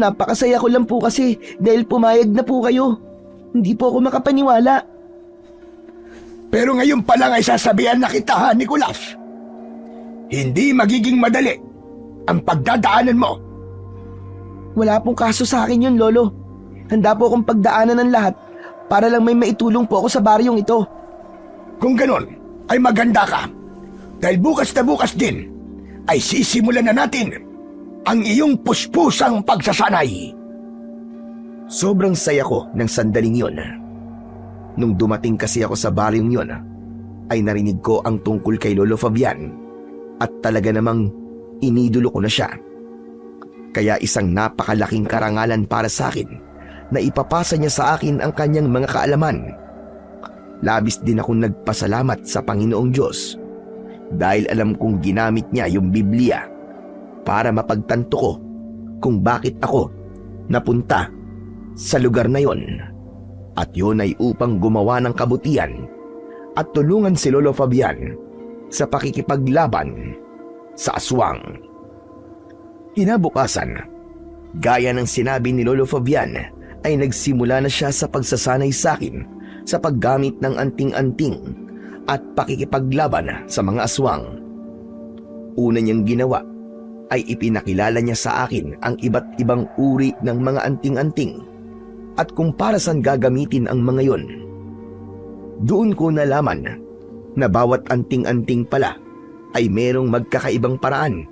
Speaker 4: Napakasaya ko lang po kasi dahil pumayag na po kayo. Hindi po ako makapaniwala.
Speaker 2: Pero ngayon pa lang ay sasabihan na kita, ha, Nicolas. Hindi magiging madali ang pagdadaanan mo.
Speaker 4: Wala pong kaso sa akin yun, Lolo. Handa po akong pagdaanan ng lahat para lang may maitulong po ako sa baryong ito.
Speaker 2: Kung ganon, ay maganda ka. Dahil bukas na bukas din, ay sisimulan na natin ang iyong puspusang pagsasanay.
Speaker 3: Sobrang saya ko ng sandaling yon. Nung dumating kasi ako sa baryong yon, ay narinig ko ang tungkol kay Lolo Fabian at talaga namang inidolo ko na siya. Kaya isang napakalaking karangalan para sa akin na ipapasa niya sa akin ang kanyang mga kaalaman. Labis din akong nagpasalamat sa Panginoong Diyos dahil alam kong ginamit niya yung Biblia para mapagtanto ko kung bakit ako napunta sa lugar na yon. At yun ay upang gumawa ng kabutihan at tulungan si Lolo Fabian sa pakikipaglaban sa aswang. Kinabukasan, gaya ng sinabi ni Lolo Fabian, ay nagsimula na siya sa pagsasanay sa akin sa paggamit ng anting-anting at pakikipaglaban sa mga aswang. Una niyang ginawa ay ipinakilala niya sa akin ang iba't ibang uri ng mga anting-anting at kung para saan gagamitin ang mga yon. Doon ko nalaman na bawat anting-anting pala ay merong magkakaibang paraan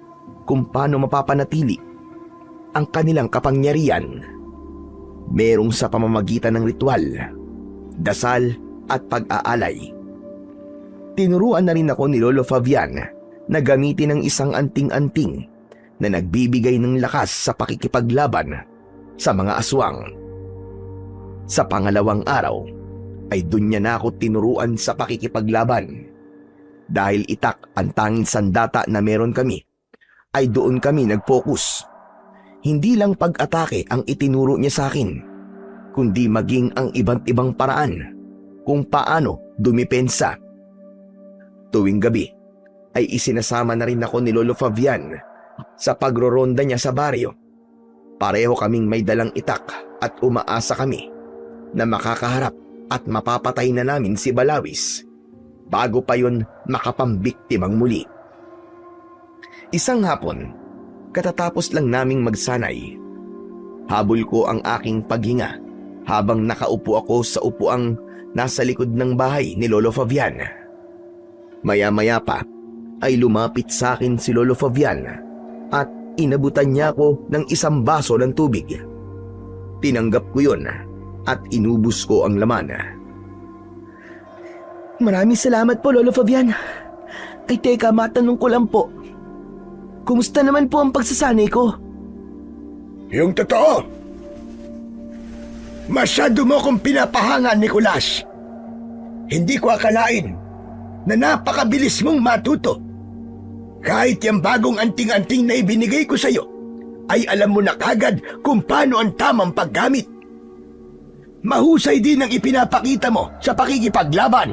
Speaker 3: kung paano mapapanatili ang kanilang kapangyarihan. Merong sa pamamagitan ng ritual, dasal at pag-aalay. Tinuruan na rin ako ni Lolo Fabian na gamitin ang isang anting-anting na nagbibigay ng lakas sa pakikipaglaban sa mga aswang. Sa pangalawang araw ay dun niya na ako tinuruan sa pakikipaglaban. Dahil itak ang tanging sandata na meron kami, ay doon kami nag-focus. Hindi lang pag-atake ang itinuro niya sa akin, kundi maging ang iba't ibang paraan kung paano dumipensa. Tuwing gabi ay isinasama na rin ako ni Lolo Fabian sa pagroronda niya sa baryo. Pareho kaming may dalang itak at umaasa kami na makakaharap at mapapatay na namin si Balawis bago pa yun makapambiktimang muli. Isang hapon, katatapos lang naming magsanay, habol ko ang aking paghinga habang nakaupo ako sa upuang nasa likod ng bahay ni Lolo Fabian. Maya-maya pa ay lumapit sa akin si Lolo Fabian at inabutan niya ako ng isang baso ng tubig. Tinanggap ko yun at inubos ko ang laman.
Speaker 4: Maraming salamat po, Lolo Fabian. Ay teka, matanong ko lang po. Kumusta naman po ang pagsasanay ko?
Speaker 2: Yung totoo. Masyado mo kong pinapahangan, Nicolas. Hindi ko akalain na napakabilis mong matuto. Kahit yung bagong anting-anting na ibinigay ko sa'yo, ay alam mo na kagad kung paano ang tamang paggamit. Mahusay din ang ipinapakita mo sa pakikipaglaban.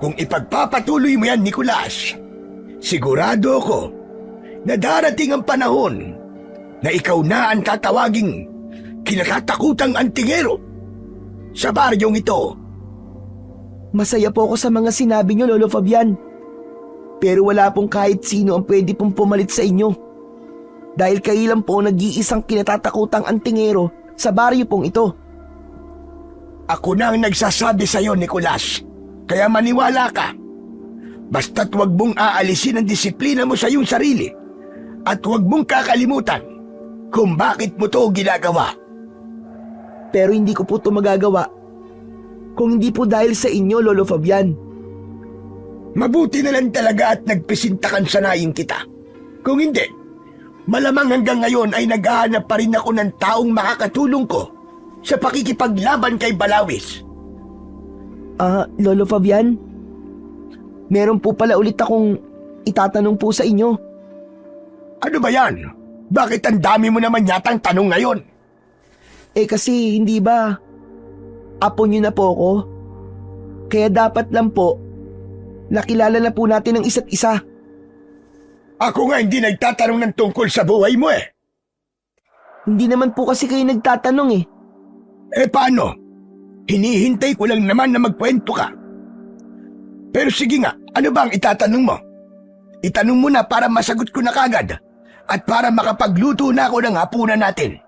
Speaker 2: Kung ipagpapatuloy mo yan, Nicolas, sigurado ako na darating ang panahon na ikaw na ang tatawaging kinatatakutang antingero sa baryong ito.
Speaker 4: Masaya po ako sa mga sinabi niyo, Lolo Fabian. Pero wala pong kahit sino ang pwede pong pumalit sa inyo. Dahil kayo lang po nag-iisang kinatatakutang antingero sa baryo pong ito.
Speaker 2: Ako na ang nagsasabi sa iyo, Nicolas. Kaya maniwala ka. Basta't huwag mong aalisin ang disiplina mo sa iyong sarili. At huwag mong kakalimutan kung bakit mo to ginagawa.
Speaker 4: Pero hindi ko po ito magagawa kung hindi po dahil sa inyo, Lolo Fabian.
Speaker 2: Mabuti na lang talaga at nagpisintakan sanayin kita. Kung hindi, Malamang hanggang ngayon ay naghahanap pa rin ako ng taong makakatulong ko sa pakikipaglaban kay Balawis.
Speaker 4: Lolo Fabian, meron po pala ulit akong itatanong po sa inyo.
Speaker 2: Ano ba yan? Bakit ang dami mo naman yatang tanong ngayon?
Speaker 4: Kasi hindi ba, apo niyo na po ako? Kaya dapat lang po, nakilala na po natin ang isa't isa.
Speaker 2: Ako nga hindi nagtatanong ng tungkol sa buhay mo eh.
Speaker 4: Hindi naman po kasi kayo nagtatanong eh.
Speaker 2: Paano? Hinihintay ko lang naman na magkwento ka. Pero sige nga, ano ba ang itatanong mo? Itanong mo na para masagot ko na kagad at para makapagluto na ako ng hapunan natin.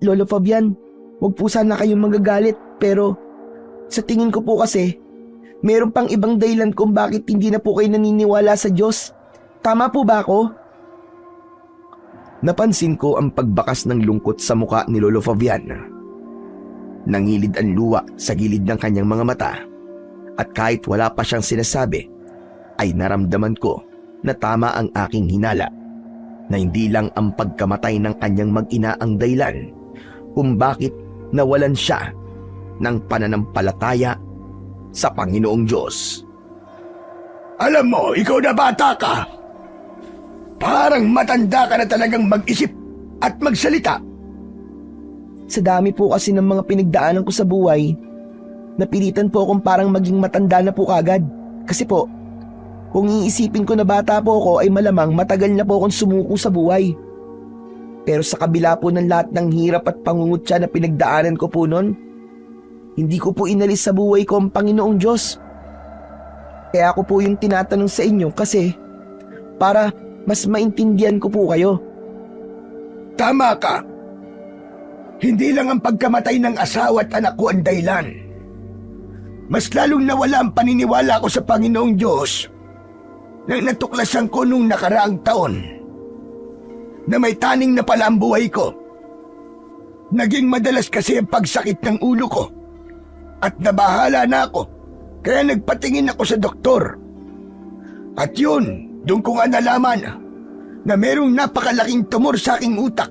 Speaker 4: Lolo Fabian, wag po sana kayong magagalit pero sa tingin ko po kasi meron pang ibang dahilan kung bakit hindi na po kayo naniniwala sa Diyos. Tama po ba ako?
Speaker 3: Napansin ko ang pagbakas ng lungkot sa muka ni Lolo Fabian. Nangilid ang luwa sa gilid ng kanyang mga mata at kahit wala pa siyang sinasabi ay naramdaman ko na tama ang aking hinala na hindi lang ang pagkamatay ng kanyang mag-ina ang dahilan kung bakit nawalan siya ng pananampalataya sa Panginoong Diyos.
Speaker 2: Alam mo, ikaw na bata ka. Parang matanda ka na talagang mag-isip at magsalita.
Speaker 4: Sa dami po kasi ng mga pinagdaanan ko sa buhay, napilitan po akong parang maging matanda na po kagad. Kasi po, kung iisipin ko na bata po ako ay malamang matagal na po akong sumuko sa buhay. Pero sa kabila po ng lahat ng hirap at pangungutya na pinagdaanan ko po noon, hindi ko po inalis sa buhay ko ang Panginoong Diyos. Kaya ako po yung tinatanong sa inyo kasi para mas maintindihan ko po kayo.
Speaker 2: Tama ka. Hindi lang ang pagkamatay ng asawa at anak ko ang dahilan. Mas lalong nawala ang paniniwala ko sa Panginoong Diyos nang natuklasan ko nung nakaraang taon na may taning na pala ang buhay ko. Naging madalas kasi ang pagsakit ng ulo ko at nabahala na ako kaya nagpatingin ako sa doktor. At yun, doon ko nga nalaman na merong napakalaking tumor sa aking utak.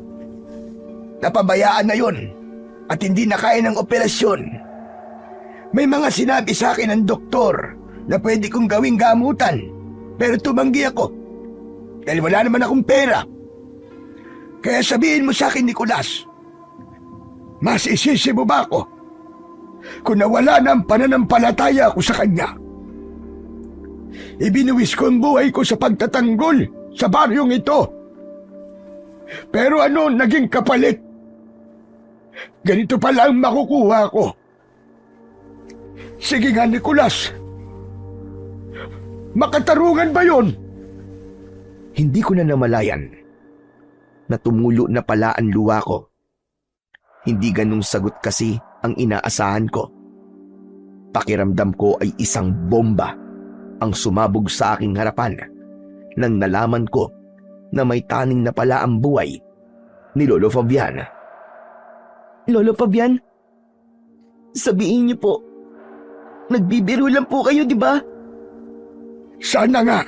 Speaker 2: Napabayaan na yun at hindi na kaya ng operasyon. May mga sinabi sa akin ng doktor na pwede kong gawing gamutan pero tumanggi ako dahil wala naman akong pera. Kaya sabihin mo sa akin, Nicolas, mas isisi mo ba ako kung nawala na ang pananampalataya ko sa kanya? Ibinuwis ko ang buhay ko sa pagtatanggol sa baryong ito. Pero ano naging kapalit? Ganito pala ang makukuha ko. Sige nga, Nicolas. Makatarungan ba yun?
Speaker 3: Hindi ko na namalayan na tumulo na pala ang luha ko. Hindi ganung sagot kasi ang inaasahan ko. Pakiramdam ko ay isang bomba ang sumabog sa aking harapan nang nalaman ko na may taning na pala ang buhay ni Lolo Fabian.
Speaker 4: Lolo Fabian, sabihin niyo po, nagbibiro lang po kayo, di ba?
Speaker 2: Sana nga.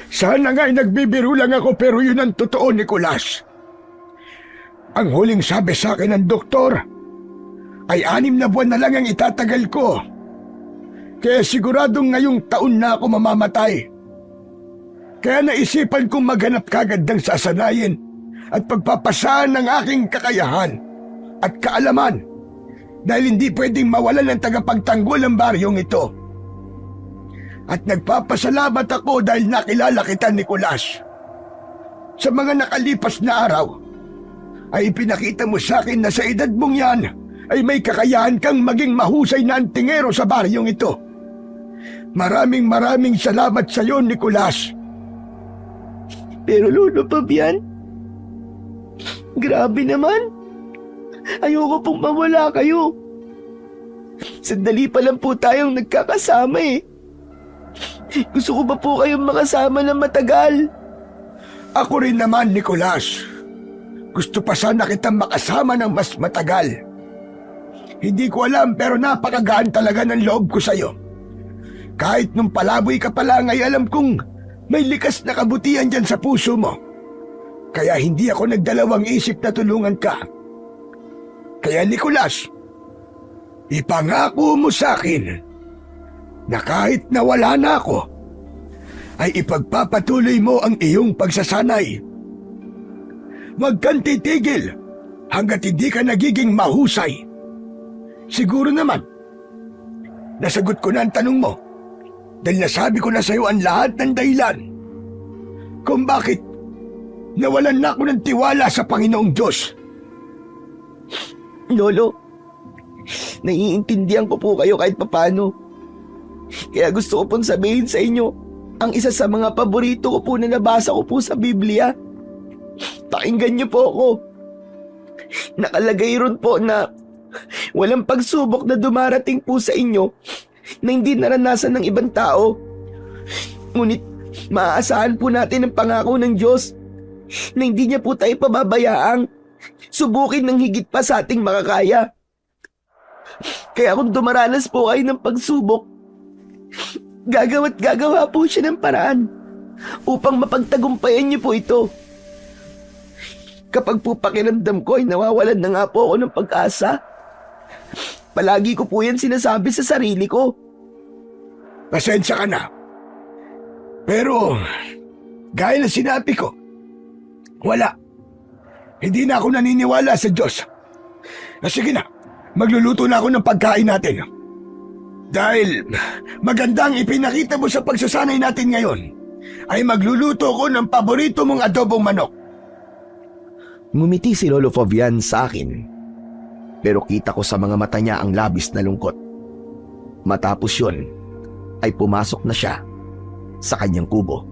Speaker 2: Sana nga ay nagbibiro lang ako pero yun ang totoo, Nicolas. Ang huling sabi sa akin ng doktor ay 6 na buwan na lang ang itatagal ko. Kaya siguradong ngayong taon na ako mamamatay. Kaya naisipan kong maghanap kagad ng sasanayin at pagpapasahan ng aking kakayahan at kaalaman dahil hindi pwedeng mawalan ng tagapagtanggol ang baryong ito. At nagpapasalamat ako dahil nakilala kita, Nicolas. Sa mga nakalipas na araw, ay ipinakita mo sa akin na sa edad mong yan ay may kakayahan kang maging mahusay na antingero sa baryong ito. Maraming salamat sa iyo, Nicolas.
Speaker 4: Pero Lolo Fabian, grabe naman. Ayoko pong mawala kayo. Sandali pa lang po tayong nagkakasama eh. Gusto ko ba po kayong makasama ng matagal?
Speaker 2: Ako rin naman, Nicolas. Gusto pa sana kitang makasama ng mas matagal. Hindi ko alam pero napakagaan talaga ng loob ko sa'yo. Kahit nung palaboy ka pa lang ay alam kong May likas na kabutihan dyan sa puso mo. Kaya hindi ako nagdalawang isip na tulungan ka. Kaya Nicolas, ipangako mo sa akin na kahit nawala na ako, ay ipagpapatuloy mo ang iyong pagsasanay. Huwag kang titigil hanggat hindi ka nagiging mahusay. Siguro naman, nasagot ko na ang tanong mo dahil nasabi ko na sa iyo ang lahat ng dahilan kung bakit nawalan na ako ng tiwala sa Panginoong Diyos.
Speaker 4: Lolo, naiintindihan ko po kayo kahit papano. Kaya gusto ko pong sabihin sa inyo, ang isa sa mga paborito ko po na nabasa ko po sa Biblia. Pakinggan niyo po ako. Nakalagay ron po na walang pagsubok na dumarating po sa inyo na hindi naranasan ng ibang tao. Ngunit maaasahan po natin ang pangako ng Diyos na hindi niya po tayo pababayaang subukin ng higit pa sa ating makakaya. Kaya kung dumaranas po kayo ng pagsubok, gagawa po siya ng paraan upang mapagtagumpayan niyo po ito. Kapag po pakiramdam ko ay nawawalan na nga po ako ng pag-asa, palagi ko po yan sinasabi sa sarili ko.
Speaker 2: Pasensya ka na. Pero, gaya na sinabi ko, wala. Hindi na ako naniniwala sa Diyos. Sige na, magluluto na ako ng pagkain natin. Dahil magandang ipinakita mo sa pagsasanay natin ngayon, ay magluluto ko ng paborito mong adobong manok.
Speaker 3: Ngumiti si Lolo Fabian sa akin, pero kita ko sa mga mata niya ang labis na lungkot. Matapos yun, ay pumasok na siya sa kanyang kubo.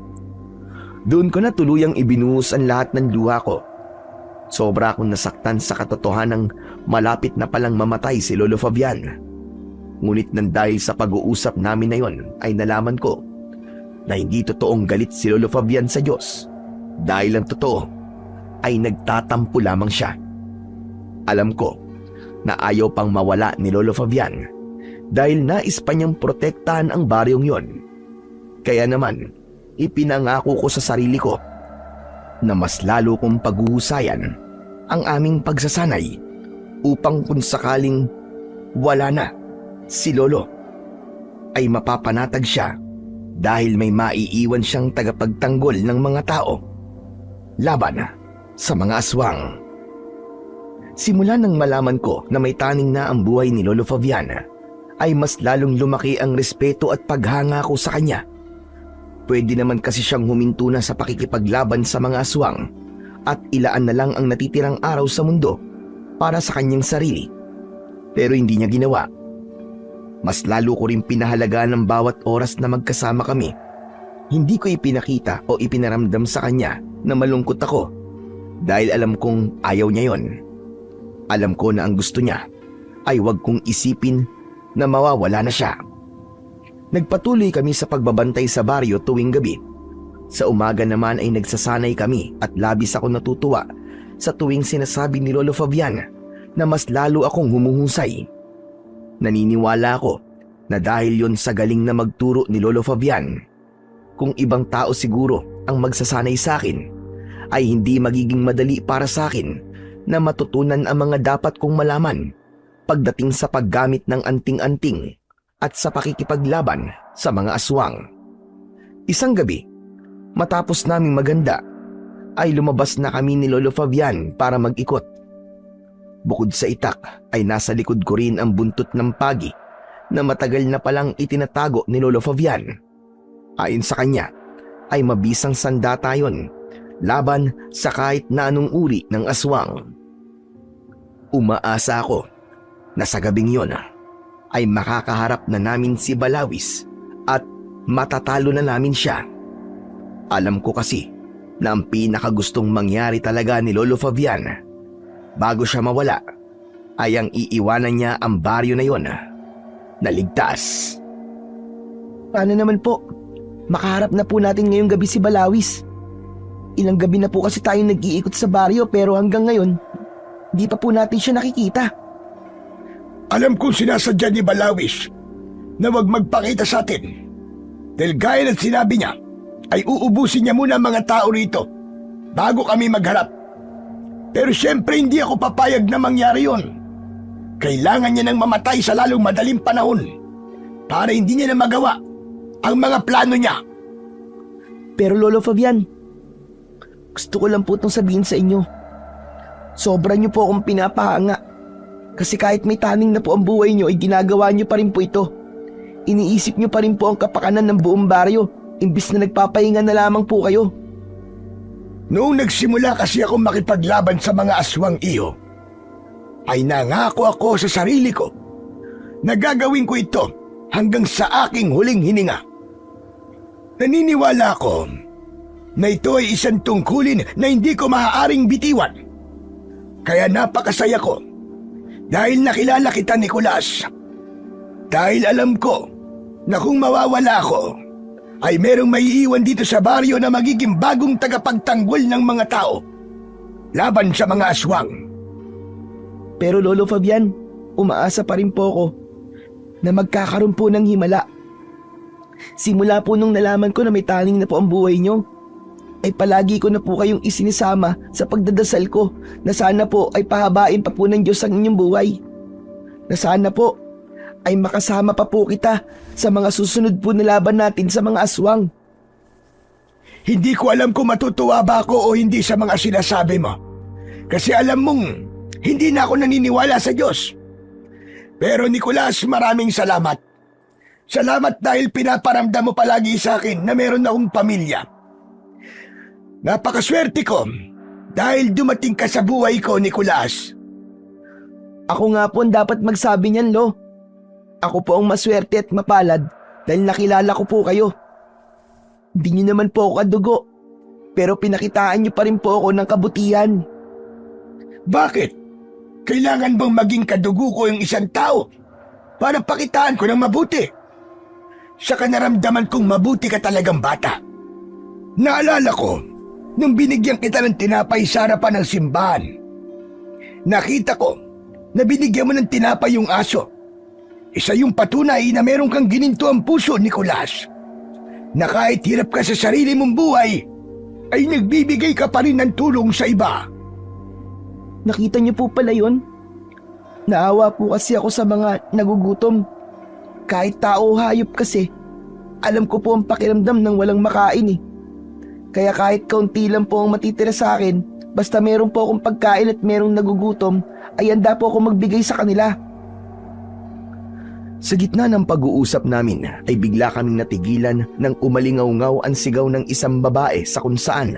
Speaker 3: Doon ko na tuluyang ibinuhos ang lahat ng luha ko. Sobra akong nasaktan sa katotohanang malapit na palang mamatay si Lolo Fabian. Ngunit nang dahil sa pag-uusap namin na yon ay nalaman ko na hindi totoong galit si Lolo Fabian sa Diyos. Dahil ang totoo ay nagtatampo lamang siya. Alam ko na ayaw pang mawala ni Lolo Fabian dahil nais pa niyang protektahan ang baryong yon. Kaya naman, ipinangako ko sa sarili ko na mas lalo kong paghuhusayan ang aming pagsasanay upang kung sakaling wala na si Lolo, ay mapapanatag siya dahil may maiiwan siyang tagapagtanggol ng mga tao laban sa mga aswang. Simula nang malaman ko na may taning na ang buhay ni Lolo Fabian, ay mas lalong lumaki ang respeto at paghanga ko sa kanya. Pwede naman kasi siyang huminto na sa pakikipaglaban sa mga aswang at ilaan na lang ang natitirang araw sa mundo para sa kanyang sarili. Pero hindi niya ginawa. Mas lalo ko rin pinahalagaan ang bawat oras na magkasama kami. Hindi ko ipinakita o ipinaramdam sa kanya na malungkot ako dahil alam kong ayaw niya yon. Alam ko na ang gusto niya ay wag kong isipin na mawawala na siya. Nagpatuloy kami sa pagbabantay sa baryo tuwing gabi. Sa umaga naman ay nagsasanay kami at labis ako natutuwa sa tuwing sinasabi ni Lolo Fabian na mas lalo akong humuhusay. Naniniwala ako na dahil yon sa galing na magturo ni Lolo Fabian. Kung ibang tao siguro ang magsasanay sa akin, ay hindi magiging madali para sa akin na matutunan ang mga dapat kong malaman pagdating sa paggamit ng anting-anting at sa pakikipaglaban sa mga aswang. Isang gabi, matapos naming maganda, ay lumabas na kami ni Lolo Fabian para mag-ikot. Bukod sa itak ay nasa likod ko rin ang buntot ng pagi na matagal na palang itinatago ni Lolo Fabian. Ayon sa kanya ay mabisang sandata yon laban sa kahit na anong uri ng aswang. Umaasa ako na sa gabing yon ay makakaharap na namin si Balawis at matatalo na namin siya. Alam ko kasi na ang pinakagustong mangyari talaga ni Lolo Fabian bago siya mawala ay ang iiwanan niya ang baryo na yon na ligtas.
Speaker 4: Paano naman po? Makaharap na po natin ngayong gabi si Balawis. Ilang gabi na po kasi tayong nag-iikot sa baryo pero hanggang ngayon, di pa po natin siya nakikita.
Speaker 2: Alam kong sinasadya ni Balawis na wag magpakita sa atin. Dahil gaya ng sinabi niya, ay uubusin niya muna ang mga tao rito bago kami magharap. Pero siyempre hindi ako papayag na mangyari yon. Kailangan niya nang mamatay sa lalong madaling panahon para hindi niya na magawa ang mga plano niya.
Speaker 4: Pero Lolo Fabian, gusto ko lang po itong sabihin sa inyo. Sobra niyo po akong pinapahanga. Kasi kahit may taning na po ang buhay niyo, ay ginagawa niyo pa rin po ito. Iniisip niyo pa rin po ang kapakanan ng buong baryo, imbis na nagpapahinga na lamang po kayo.
Speaker 2: Noong nagsimula kasi ako makipaglaban sa mga aswang iyo, ay nangako ako sa sarili ko na gagawin ko ito hanggang sa aking huling hininga. Naniniwala ako na ito ay isang tungkulin na hindi ko maaaring bitiwan. Kaya napakasaya ko dahil nakilala kita, Nicolas. Dahil alam ko na kung mawawala ako, ay merong maiiwan dito sa baryo na magiging bagong tagapagtanggol ng mga tao laban sa mga aswang.
Speaker 4: Pero Lolo Fabian, umaasa pa rin po ako na magkakaroon po ng himala. Simula po nung nalaman ko na may taning na po ang buhay niyo, ay palagi ko na po kayong isinisama sa pagdadasal ko na sana po ay pahabain pa po ng Diyos ang inyong buhay. Na sana po ay makasama pa po kita sa mga susunod po na laban natin sa mga aswang.
Speaker 2: Hindi ko alam kung matutuwa ba ako o hindi sa mga sinasabi mo. Kasi alam mong hindi na ako naniniwala sa Diyos. Pero Nicolas, maraming salamat. Salamat dahil pinaparamdam mo palagi sa akin na meron akong pamilya. Napakaswerte ko dahil dumating ka sa buhay ko, Nicolas.
Speaker 4: Ako nga po ang dapat magsabi niyan, Lo. Ako po ang maswerte at mapalad dahil nakilala ko po kayo. Hindi niyo naman po ako kadugo, pero pinakitaan niyo pa rin po ako ng kabutihan.
Speaker 2: Bakit? Kailangan bang maging kadugo ko yung isang tao para pakitaan ko ng mabuti? Saka naramdaman kong mabuti ka talagang bata. Naalala ko, nung binigyan kita ng tinapay sa harapan ng simbahan, nakita ko na binigyan mo ng tinapay yung aso. Isa yung patunay na meron kang gininto ang puso, Nicolas. Na kahit hirap ka sa sarili mong buhay, ay nagbibigay ka pa rin ng tulong sa iba.
Speaker 4: Nakita niyo po pala yun? Naawa po kasi ako sa mga nagugutom. Kahit tao o hayop kasi, alam ko po ang pakiramdam ng walang makain eh. Kaya kahit kaunti lang po ang matitira sa akin, basta meron po akong pagkain at merong nagugutom, ay handa po ako magbigay sa kanila.
Speaker 3: Sa gitna ng pag-uusap namin ay bigla kaming natigilan nang umalingaw-ngaw ang sigaw ng isang babae sa kung saan.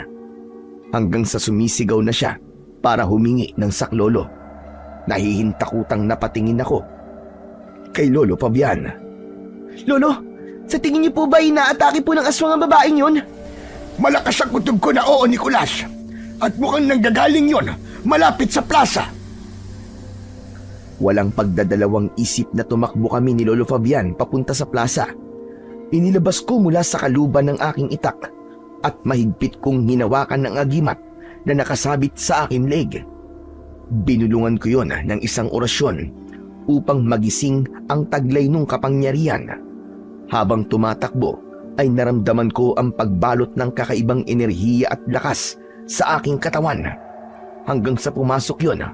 Speaker 3: Hanggang sa sumisigaw na siya para humingi ng saklolo. Nahihintakutang napatingin ako kay Lolo Fabian.
Speaker 4: Lolo, sa tingin niyo po ba inaatake po ng aswang ang babaeng yun?
Speaker 2: Malakas ang kutob ko na oo, Nicolas. At mukhang nanggagaling yon malapit sa plaza.
Speaker 3: Walang pagdadalawang isip na tumakbo kami ni Lolo Fabian papunta sa plaza. Inilabas ko mula sa kaluban ng aking itak at mahigpit kong hinawakan ng agimat na nakasabit sa aking leg. Binulungan ko yon ng isang orasyon upang magising ang taglay nung kapangyarihan. Habang tumatakbo ay naramdaman ko ang pagbalot ng kakaibang enerhiya at lakas sa aking katawan hanggang sa pumasok yon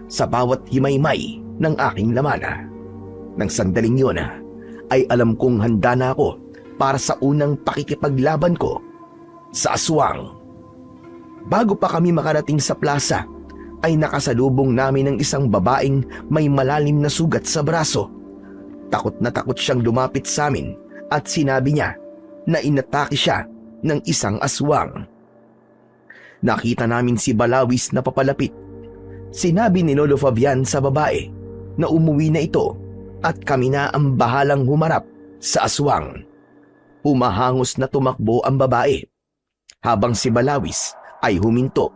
Speaker 3: sa bawat himaymay ng aking laman. Nang sandaling yon ay alam kong handa na ako para sa unang pakikipaglaban ko sa aswang. Bago pa kami makarating sa plaza, ay nakasalubong namin ng isang babaeng may malalim na sugat sa braso. Takot na takot siyang lumapit sa amin at sinabi niya na inatake siya ng isang aswang. Nakita namin si Balawis na papalapit. Sinabi ni Lolo Fabian sa babae na umuwi na ito at kami na ang bahalang humarap sa aswang. Humahangos na tumakbo ang babae habang si Balawis ay huminto.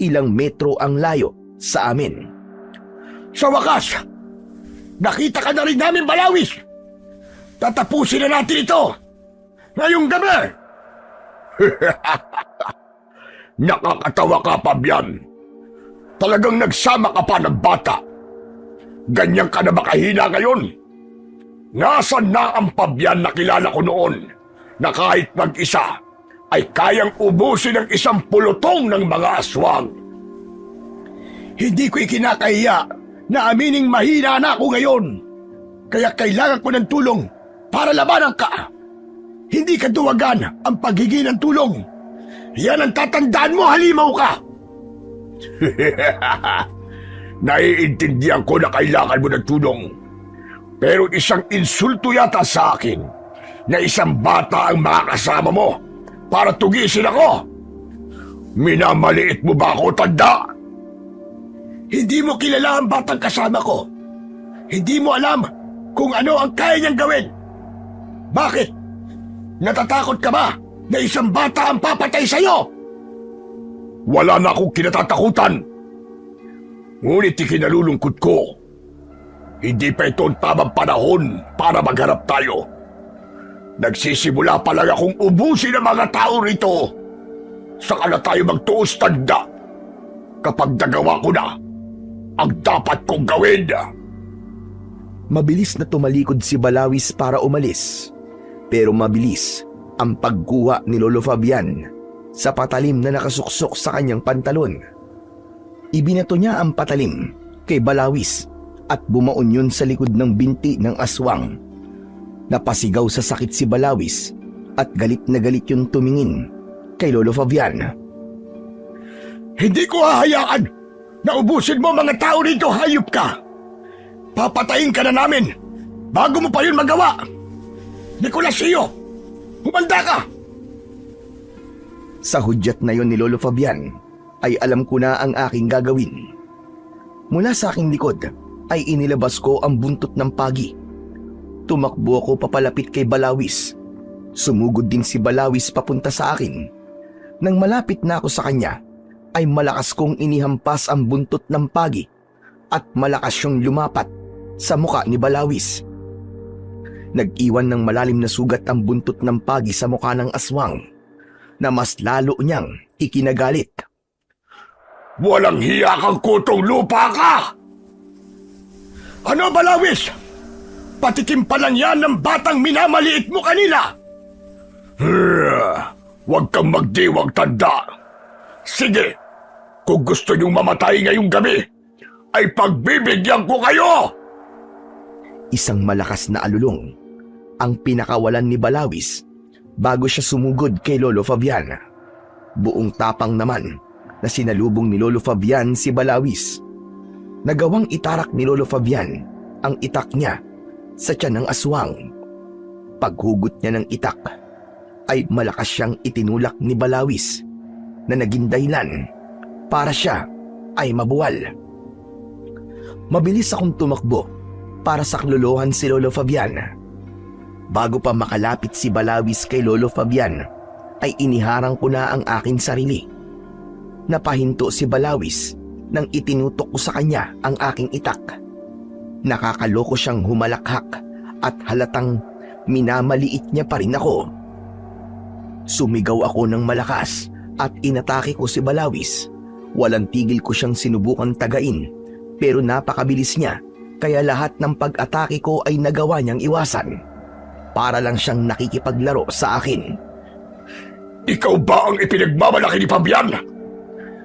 Speaker 3: Ilang metro ang layo sa amin.
Speaker 2: Sa wakas, nakita ka na rin namin, Balawis. Tatapusin na natin ito ngayong gabi. Nakakatawa ka, Fabian. Talagang nagsama ka pa ng bata. Ganyan ka na ba kahina ngayon? Nasaan na ang Fabian na kilala ko noon na kahit mag-isa ay kayang ubusin ng isang pulutong ng mga aswang. Hindi ko ikinakahiya na amining mahina na ako ngayon. Kaya kailangan ko ng tulong para labanan ka. Hindi kaduwagan ang paghingi ng tulong. Yan ang tatandaan mo, halimaw ka! Naiintindihan ko na kailangan mo ng tulong. Pero isang insulto yata sa akin na isang bata ang makakasama mo para tugisin ako. Minamaliit mo ba ako, tanda? Hindi mo kilala ang batang kasama ko. Hindi mo alam kung ano ang kaya niyang gawin. Bakit? Natatakot ka ba na isang bata ang papatay sa'yo? Wala na akong kinatatakutan. Ngunit ikinalulungkot ko. Hindi pa ito ang tamang panahon para magharap tayo. Nagsisimula pa lang akong ubusin ang mga tao rito. Saka na tayo magtuos, tanda. Kapag nagawa ko na ang dapat kong gawin.
Speaker 3: Mabilis na tumalikod si Balawis para umalis. Pero mabilis ang pagkuha ni Lolo Fabian sa patalim na nakasuksok sa kanyang pantalon. Ibinato niya ang patalim kay Balawis at bumaon yun sa likod ng binti ng aswang. Napasigaw sa sakit si Balawis at galit na galit yung tumingin kay Lolo Fabian.
Speaker 2: Hindi ko hahayaan na ubusin mo mga tao rito, hayop ka! Papatayin ka na namin bago mo pa yun magawa! Nicolasio, humanda ka!
Speaker 3: Sa hudyat na yon ni Lolo Fabian ay alam ko na ang aking gagawin. Mula sa aking likod ay inilabas ko ang buntot ng pagi. Tumakbo ako papalapit kay Balawis. Sumugod din si Balawis papunta sa akin. Nang malapit na ako sa kanya, ay malakas kong inihampas ang buntot ng pagi at malakas siyang lumapat sa muka ni Balawis. Nag-iwan ng malalim na sugat ang buntot ng pagi sa muka ng aswang na mas lalo niyang ikinagalit.
Speaker 2: Walang hiya kang kutong lupa ka! Ano, Balawis? Patikim pa lang yan ng batang minamaliit mo kanina! Huwag kang magdiwang, tanda. Sige, kung gusto niyong mamatay ngayong gabi, ay pagbibigyan ko kayo!
Speaker 3: Isang malakas na alulong ang pinakawalan ni Balawis bago siya sumugod kay Lolo Fabian. Buong tapang naman na sinalubong ni Lolo Fabian si Balawis. Nagawang itarak ni Lolo Fabian ang itak niya sa tiyan ng aswang. Paghugot niya ng itak ay malakas siyang itinulak ni Balawis na naging dahilan para siya ay mabuwal. Mabilis akong tumakbo para saklolohan si Lolo Fabian. Bago pa makalapit si Balawis kay Lolo Fabian, ay iniharang ko na ang aking sarili. Napahinto si Balawis nang itinutok ko sa kanya ang aking itak. Nakakaloko siyang humalakhak at halatang minamaliit niya pa rin ako. Sumigaw ako ng malakas at inatake ko si Balawis. Walang tigil ko siyang sinubukang tagain pero napakabilis niya kaya lahat ng pag-atake ko ay nagawa niyang iwasan. Para lang siyang nakikipaglaro sa akin.
Speaker 2: Ikaw ba ang ipinagmamalaki ni Fabian?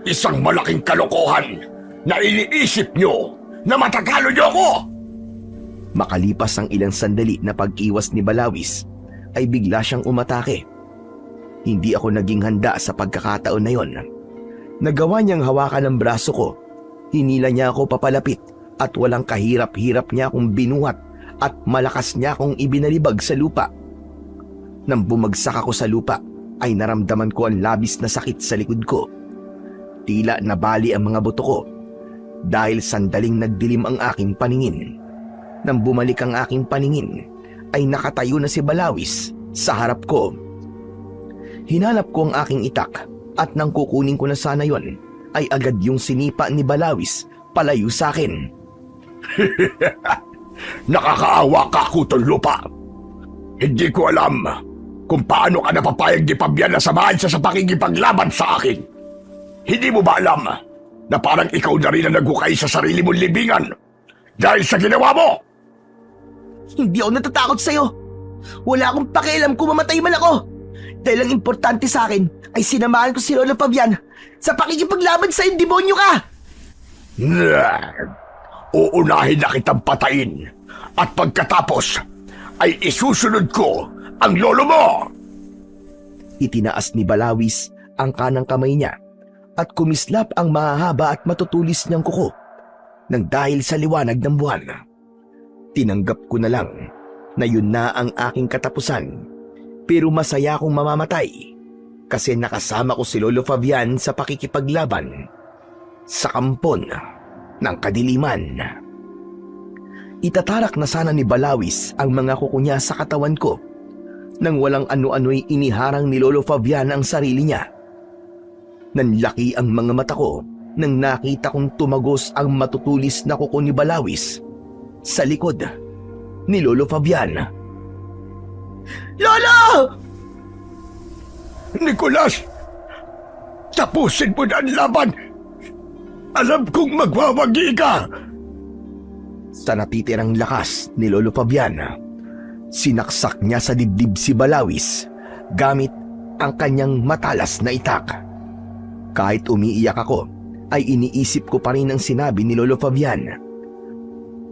Speaker 2: Isang malaking kalokohan na iniisip niyo na matatalo niyo ako!
Speaker 3: Makalipas ang ilang sandali na pag-iwas ni Balawis, ay bigla siyang umatake. Hindi ako naging handa sa pagkakataon na yon. Nagawa niyang hawakan ang braso ko. Hinila niya ako papalapit at walang kahirap-hirap niya akong binuhat at malakas niya akong ibinalibag sa lupa. Nang bumagsak ako sa lupa, ay naramdaman ko ang labis na sakit sa likod ko. Tila nabali ang mga buto ko dahil sandaling nagdilim ang aking paningin. Nang bumalik ang aking paningin, ay nakatayo na si Balawis sa harap ko. Hinanap ko ang aking itak at nang kukunin ko na sana yon, ay agad yung sinipa ni Balawis palayo sa akin.
Speaker 2: Nakakaawa ka, kutong lupa. Hindi ko alam kung paano ka napapayag ni Fabian na samahan siya sa pakikipaglaban sa akin. Hindi mo ba alam na parang ikaw na rin ang naghukay sa sarili mong libingan dahil sa ginawa mo?
Speaker 4: Hindi ako natatakot sa'yo. Wala akong pakialam kung mamatay man ako. Dahil ang importante sa akin ay sinamahan ko si Lolo Fabian sa pakikipaglaban sa demonyo ka!
Speaker 2: Uunahin na kitang patayin at pagkatapos ay isusunod ko ang lolo mo!
Speaker 3: Itinaas ni Balawis ang kanang kamay niya at kumislap ang mahahaba at matutulis niyang kuko nang dahil sa liwanag ng buwan. Tinanggap ko na lang na yun na ang aking katapusan, pero masaya akong mamamatay kasi nakasama ko si Lolo Fabian sa pakikipaglaban sa kampon ng kadiliman. Itatarak na sana ni Balawis ang mga kuko niya sa katawan ko nang walang ano-ano'y iniharang ni Lolo Fabian ang sarili niya. Nanlaki ang mga mata ko nang nakita kong tumagos ang matutulis na kuko ni Balawis sa likod ni Lolo Fabian.
Speaker 4: Lolo!
Speaker 2: Nicolas! Tapusin mo na ang laban! Alam kong magwawagi ka!
Speaker 3: Sa natitirang lakas ni Lolo Fabian, sinaksak niya sa dibdib si Balawis gamit ang kanyang matalas na itak. Kahit umiiyak ako, ay iniisip ko pa rin ang sinabi ni Lolo Fabian.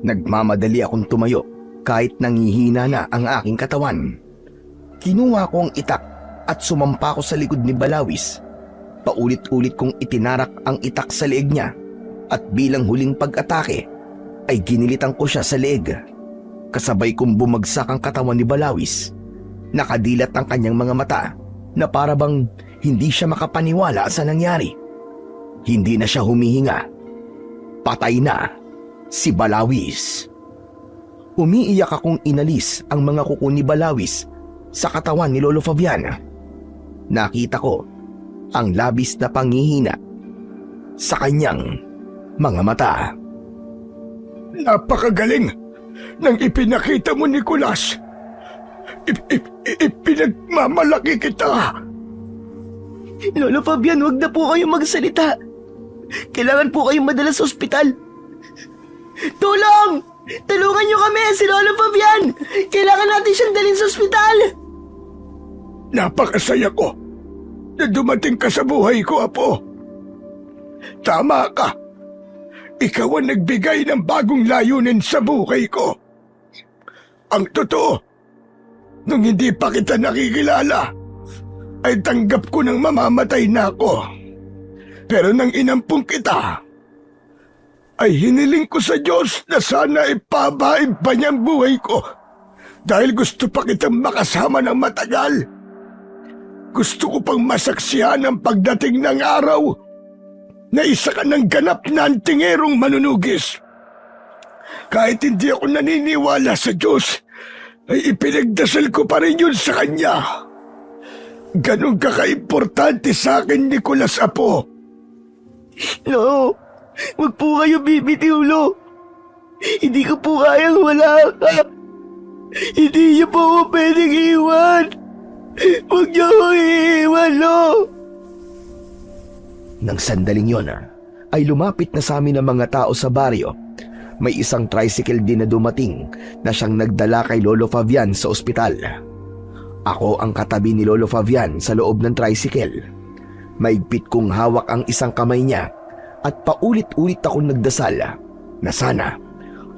Speaker 3: Nagmamadali akong tumayo kahit nangihina na ang aking katawan. Kinuha ko ang itak at sumampa ko sa likod ni Balawis. Paulit-ulit kong itinarak ang itak sa leeg niya at bilang huling pag-atake ay ginilitan ko siya sa leeg. Kasabay kong bumagsak ang katawan ni Balawis. Nakadilat ang kanyang mga mata na para bang hindi siya makapaniwala sa nangyari. Hindi na siya humihinga. Patay na si Balawis. Umiiyak akong inalis ang mga kuko ni Balawis sa katawan ni Lolo Fabian. Nakita ko ang labis na panghihina sa kanyang mga mata.
Speaker 2: Napakagaling nang ipinakita mo, Nicolas. Ipinagmamalaki kita.
Speaker 4: Lolo Fabian, huwag na po kayong magsalita. Kailangan po kayong madala sa ospital. Tulong! Tulungan niyo kami, si Lolo Fabian! Kailangan natin siyang dalhin sa ospital!
Speaker 2: Napakasaya ko na dumating ka sa buhay ko, Apo. Tama ka. Ikaw ang nagbigay ng bagong layunin sa buhay ko. Ang totoo, nung hindi pa kita nakikilala, ay tanggap ko nang mamamatay na ako. Pero nang inampung kita, ay hiniling ko sa Diyos na sana ipabain pa niya ang buhay ko dahil gusto pa kitang makasama ng matagal. Gusto ko pang masaksihan ang pagdating ng araw na isa ka ng ganap na antingerong manunugis. Kahit hindi ako naniniwala sa Diyos, ay ipinagdasal ko pa rin yun sa Kanya. Ganon ka kaimportante sa akin, Nicolas, Apo.
Speaker 4: No, wag po kayo bibitiw, Lo. Hindi ko po kayang wala ka. Hindi niyo po ako pwedeng iwan. Huwag niyo ako iiwan, Lo.
Speaker 3: Nang sandaling yon, ay lumapit na sa amin ang mga tao sa baryo. May isang tricycle din na dumating na siyang nagdala kay Lolo Fabian sa ospital. Ako ang katabi ni Lolo Fabian sa loob ng tricycle. Maigpit kong hawak ang isang kamay niya at paulit-ulit akong nagdasal na sana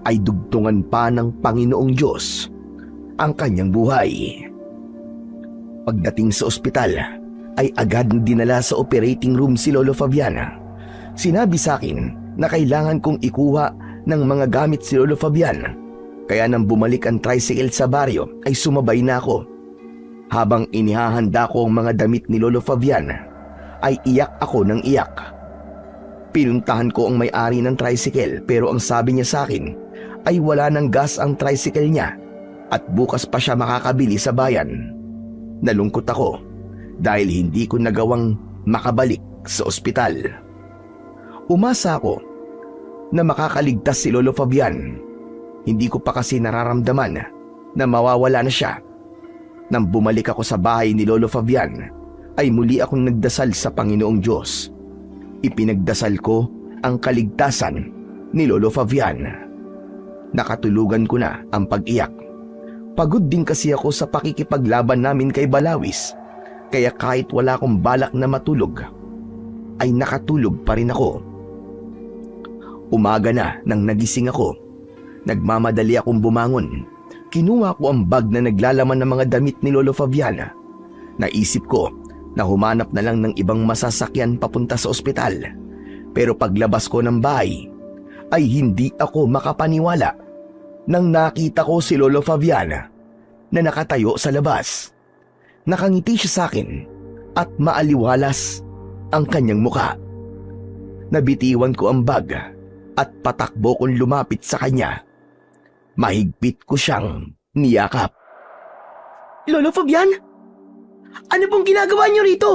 Speaker 3: ay dugtungan pa ng Panginoong Diyos ang kanyang buhay. Pagdating sa ospital, ay agad dinala sa operating room si Lolo Fabian. Sinabi sa akin na kailangan kong ikuha ng mga gamit si Lolo Fabian. Kaya nang bumalik ang tricycle sa baryo ay sumabay na ako. Habang inihahanda ko ang mga damit ni Lolo Fabian, ay iyak ako ng iyak. Pinuntahan ko ang may-ari ng tricycle pero ang sabi niya sa akin ay wala ng gas ang tricycle niya at bukas pa siya makakabili sa bayan. Nalungkot ako dahil hindi ko nagawang makabalik sa ospital. Umasa ako na makakaligtas si Lolo Fabian. Hindi ko pa kasi nararamdaman na mawawala na siya. Nang bumalik ako sa bahay ni Lolo Fabian, ay muli akong nagdasal sa Panginoong Diyos. Ipinagdasal ko ang kaligtasan ni Lolo Fabian. Nakatulugan ko na ang pag-iyak. Pagod din kasi ako sa pakikipaglaban namin kay Balawis. Kaya kahit wala akong balak na matulog, ay nakatulog pa rin ako. Umaga na nang nagising ako. Nagmamadali akong bumangon. Kinuha ko ang bag na naglalaman ng mga damit ni Lolo Fabian. Naisip ko na humanap na lang ng ibang masasakyan papunta sa ospital. Pero paglabas ko ng bahay, ay hindi ako makapaniwala nang nakita ko si Lolo Fabian na nakatayo sa labas. Nakangiti siya sa akin at maaliwalas ang kanyang muka. Nabitiwan ko ang bag at patakbo kong lumapit sa kanya. Mahigpit ko siyang niyakap.
Speaker 4: Lolo Fabian? Ano pong ginagawa niyo rito?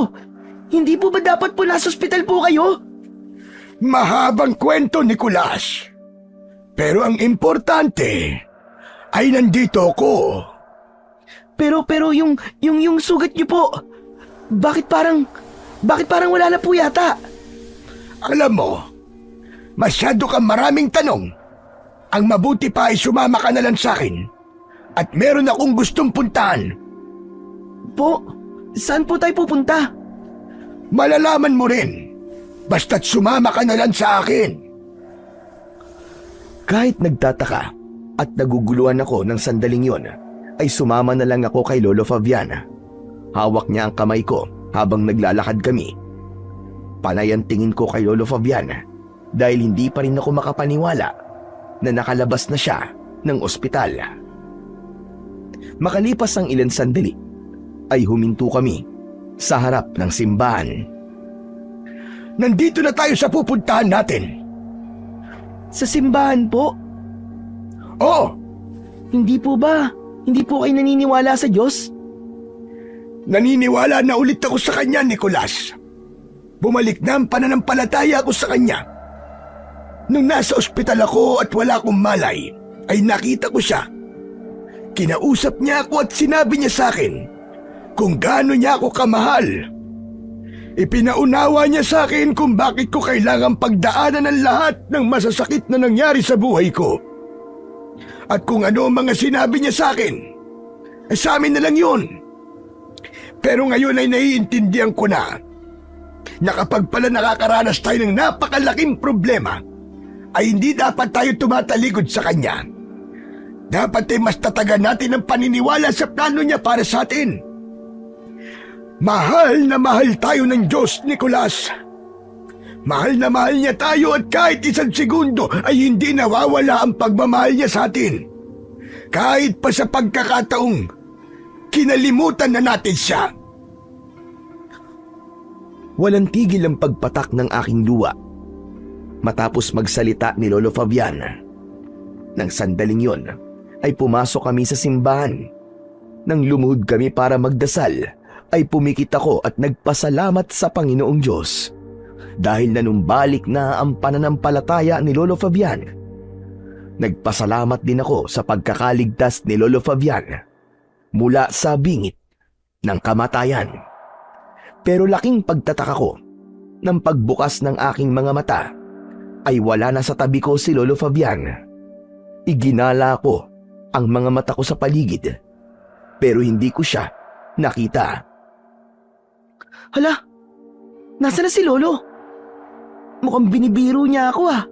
Speaker 4: Hindi po ba dapat po nasa ospital po kayo?
Speaker 2: Mahabang kwento, Nicolas. Pero ang importante ay nandito ako.
Speaker 4: Pero yung sugat niyo po, bakit parang wala na po yata?
Speaker 2: Alam mo, masyado kang maraming tanong. Ang mabuti pa ay sumama ka na lang sa akin. At meron akong gustong puntahan.
Speaker 4: Po, saan po tayo pupunta?
Speaker 2: Malalaman mo rin. Basta't sumama ka na lang sa akin.
Speaker 3: Kahit nagtataka at naguguluhan ako ng sandaling yon, ay sumama na lang ako kay Lolo Fabian. Hawak niya ang kamay ko habang naglalakad kami. Panay ang tingin ko kay Lolo Fabian dahil hindi pa rin ako makapaniwala na nakalabas na siya ng ospital. Makalipas ang ilang sandali, ay huminto kami sa harap ng simbahan.
Speaker 2: Nandito na tayo sa pupuntahan natin.
Speaker 4: Sa simbahan po?
Speaker 2: Oo,
Speaker 4: Hindi po ba? Hindi po kayo naniniwala sa Diyos?
Speaker 2: naniniwala na ulit ako sa kanya, Nicolas. Bumalik na ang pananampalataya ko sa kanya. Nung nasa ospital ako at wala akong malay, ay nakita ko siya. Kinausap niya ako at sinabi niya sa akin kung gaano niya ako kamahal. Ipinaunawa niya sa akin kung bakit ko kailangang pagdaanan ang lahat ng masasakit na nangyari sa buhay ko. At kung ano ang mga sinabi niya sa akin, ay sa amin na lang yun. Pero ngayon ay naiintindihan ko na kapag pala nakakaranas tayo ng napakalaking problema, ay hindi dapat tayo tumatalikod sa kanya. Dapat ay mas tatagan natin ang paniniwala sa plano niya para sa atin. Mahal na mahal tayo ng Diyos, Nicolas. Mahal na mahal niya tayo at kahit isang segundo ay hindi nawawala ang pagmamahal niya sa atin. Kahit pa sa pagkakataong kinalimutan na natin siya.
Speaker 3: Walang tigil ang pagpatak ng aking luha matapos magsalita ni Lolo Fabian. Nang sandaling yon, ay pumasok kami sa simbahan. Nang lumuhod kami para magdasal, ay pumikit ako at nagpasalamat sa Panginoong Diyos dahil nanumbalik na ang pananampalataya ni Lolo Fabian. Nagpasalamat din ako sa pagkakaligtas ni Lolo Fabian mula sa bingit ng kamatayan. Pero laking pagtataka ko nang pagbukas ng aking mga mata ay wala na sa tabi ko si Lolo Fabian. Iginala ko ang mga mata ko sa paligid pero hindi ko siya nakita.
Speaker 4: Hala, nasa na si Lolo? Mukhang binibiro niya ako ah.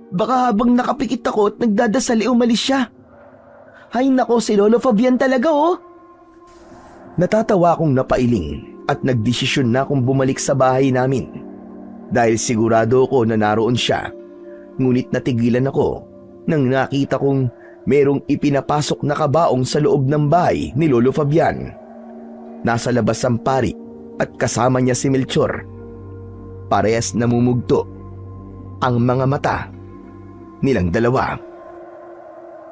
Speaker 4: Baka habang nakapikit ako at nagdadasal umalis siya. Hay nako, si Lolo Fabian talaga oh.
Speaker 3: Natatawa akong napailing at nagdesisyon na akong bumalik sa bahay namin dahil sigurado ako na naroon siya. Ngunit natigilan ako nang nakita kong merong ipinapasok na kabaong sa loob ng bahay ni Lolo Fabian. Nasa labas ang pari at kasama niya si Melchor. Parehas namumugto ang mga mata nilang dalawa.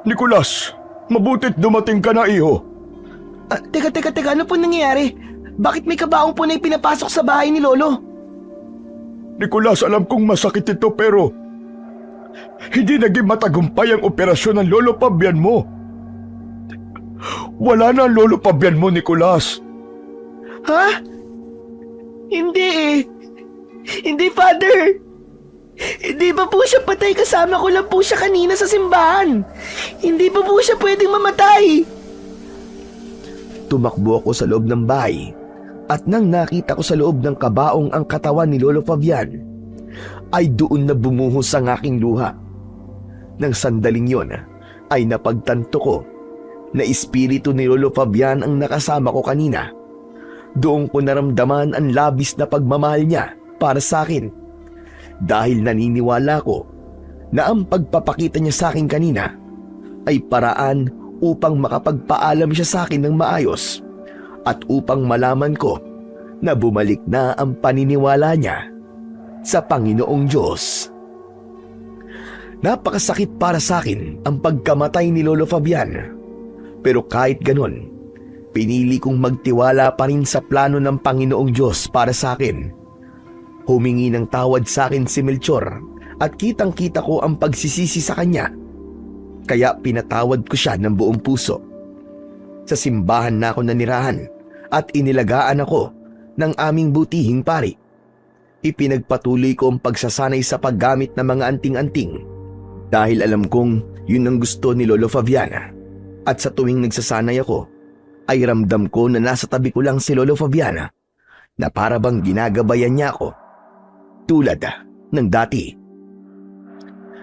Speaker 2: Nicolas, mabutit dumating ka na, iho.
Speaker 4: Teka, ano po nangyayari? Bakit may kabaong po na ipinapasok sa bahay ni Lolo?
Speaker 2: Nicolas, alam kong masakit ito pero hindi naging matagumpay ang operasyon ng Lolo Fabian mo. Wala na ang Lolo Fabian mo, Nicolas.
Speaker 4: Ha? Hindi eh. Hindi, Father. Hindi pa po siya patay, kasama ko lang po siya kanina sa simbahan. Hindi pa po siya pwedeng mamatay.
Speaker 3: Tumakbo ako sa loob ng bahay At nang nakita ko sa loob ng kabaong ang katawan ni Lolo Fabian, ay doon na bumuhos ang aking luha. Nang sandaling yon ay napagtanto ko na espiritu ni Lolo Fabian ang nakasama ko kanina. Doon ko naramdaman ang labis na pagmamahal niya para sa akin. Dahil naniniwala ko na ang pagpapakita niya sa akin kanina ay paraan upang makapagpaalam siya sa akin ng maayos at upang malaman ko na bumalik na ang paniniwala niya sa Panginoong Diyos. Napakasakit para sa akin ang pagkamatay ni Lolo Fabian. Pero kahit ganon, pinili kong magtiwala pa rin sa plano ng Panginoong Diyos para sa akin. Humingi ng tawad sa akin si Melchor at kitang-kita ko ang pagsisisi sa kanya. Kaya pinatawad ko siya ng buong puso. Sa simbahan na ako nanirahan at inilagaan ako ng aming butihing pari. Ipinagpatuloy ko ang pagsasanay sa paggamit ng mga anting-anting dahil alam kong yun ang gusto ni Lolo Fabian. At sa tuwing nagsasanay ako, ay ramdam ko na nasa tabi ko lang si Lolo Fabian na para bang ginagabayan niya ako tulad ng dati.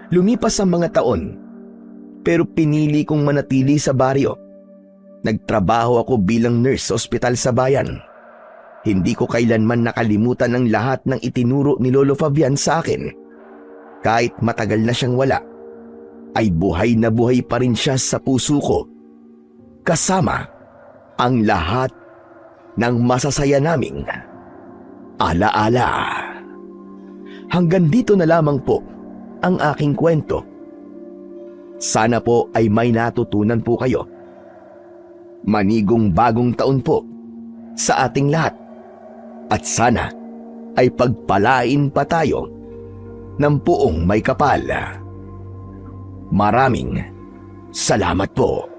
Speaker 3: Lumipas ang mga taon pero pinili kong manatili sa baryo. Nagtrabaho ako bilang nurse sa ospital sa bayan. Hindi ko kailanman nakalimutan ang lahat ng itinuro ni Lolo Fabian sa akin. Kahit matagal na siyang wala, ay buhay na buhay pa rin siya sa puso ko. Kasama ang lahat ng masasaya naming alaala. Hanggang dito na lamang po ang aking kwento. Sana po ay may natutunan po kayo. Manigong bagong taon po sa ating lahat. At sana ay pagpalain pa tayo ng puong may kapal. Maraming salamat po.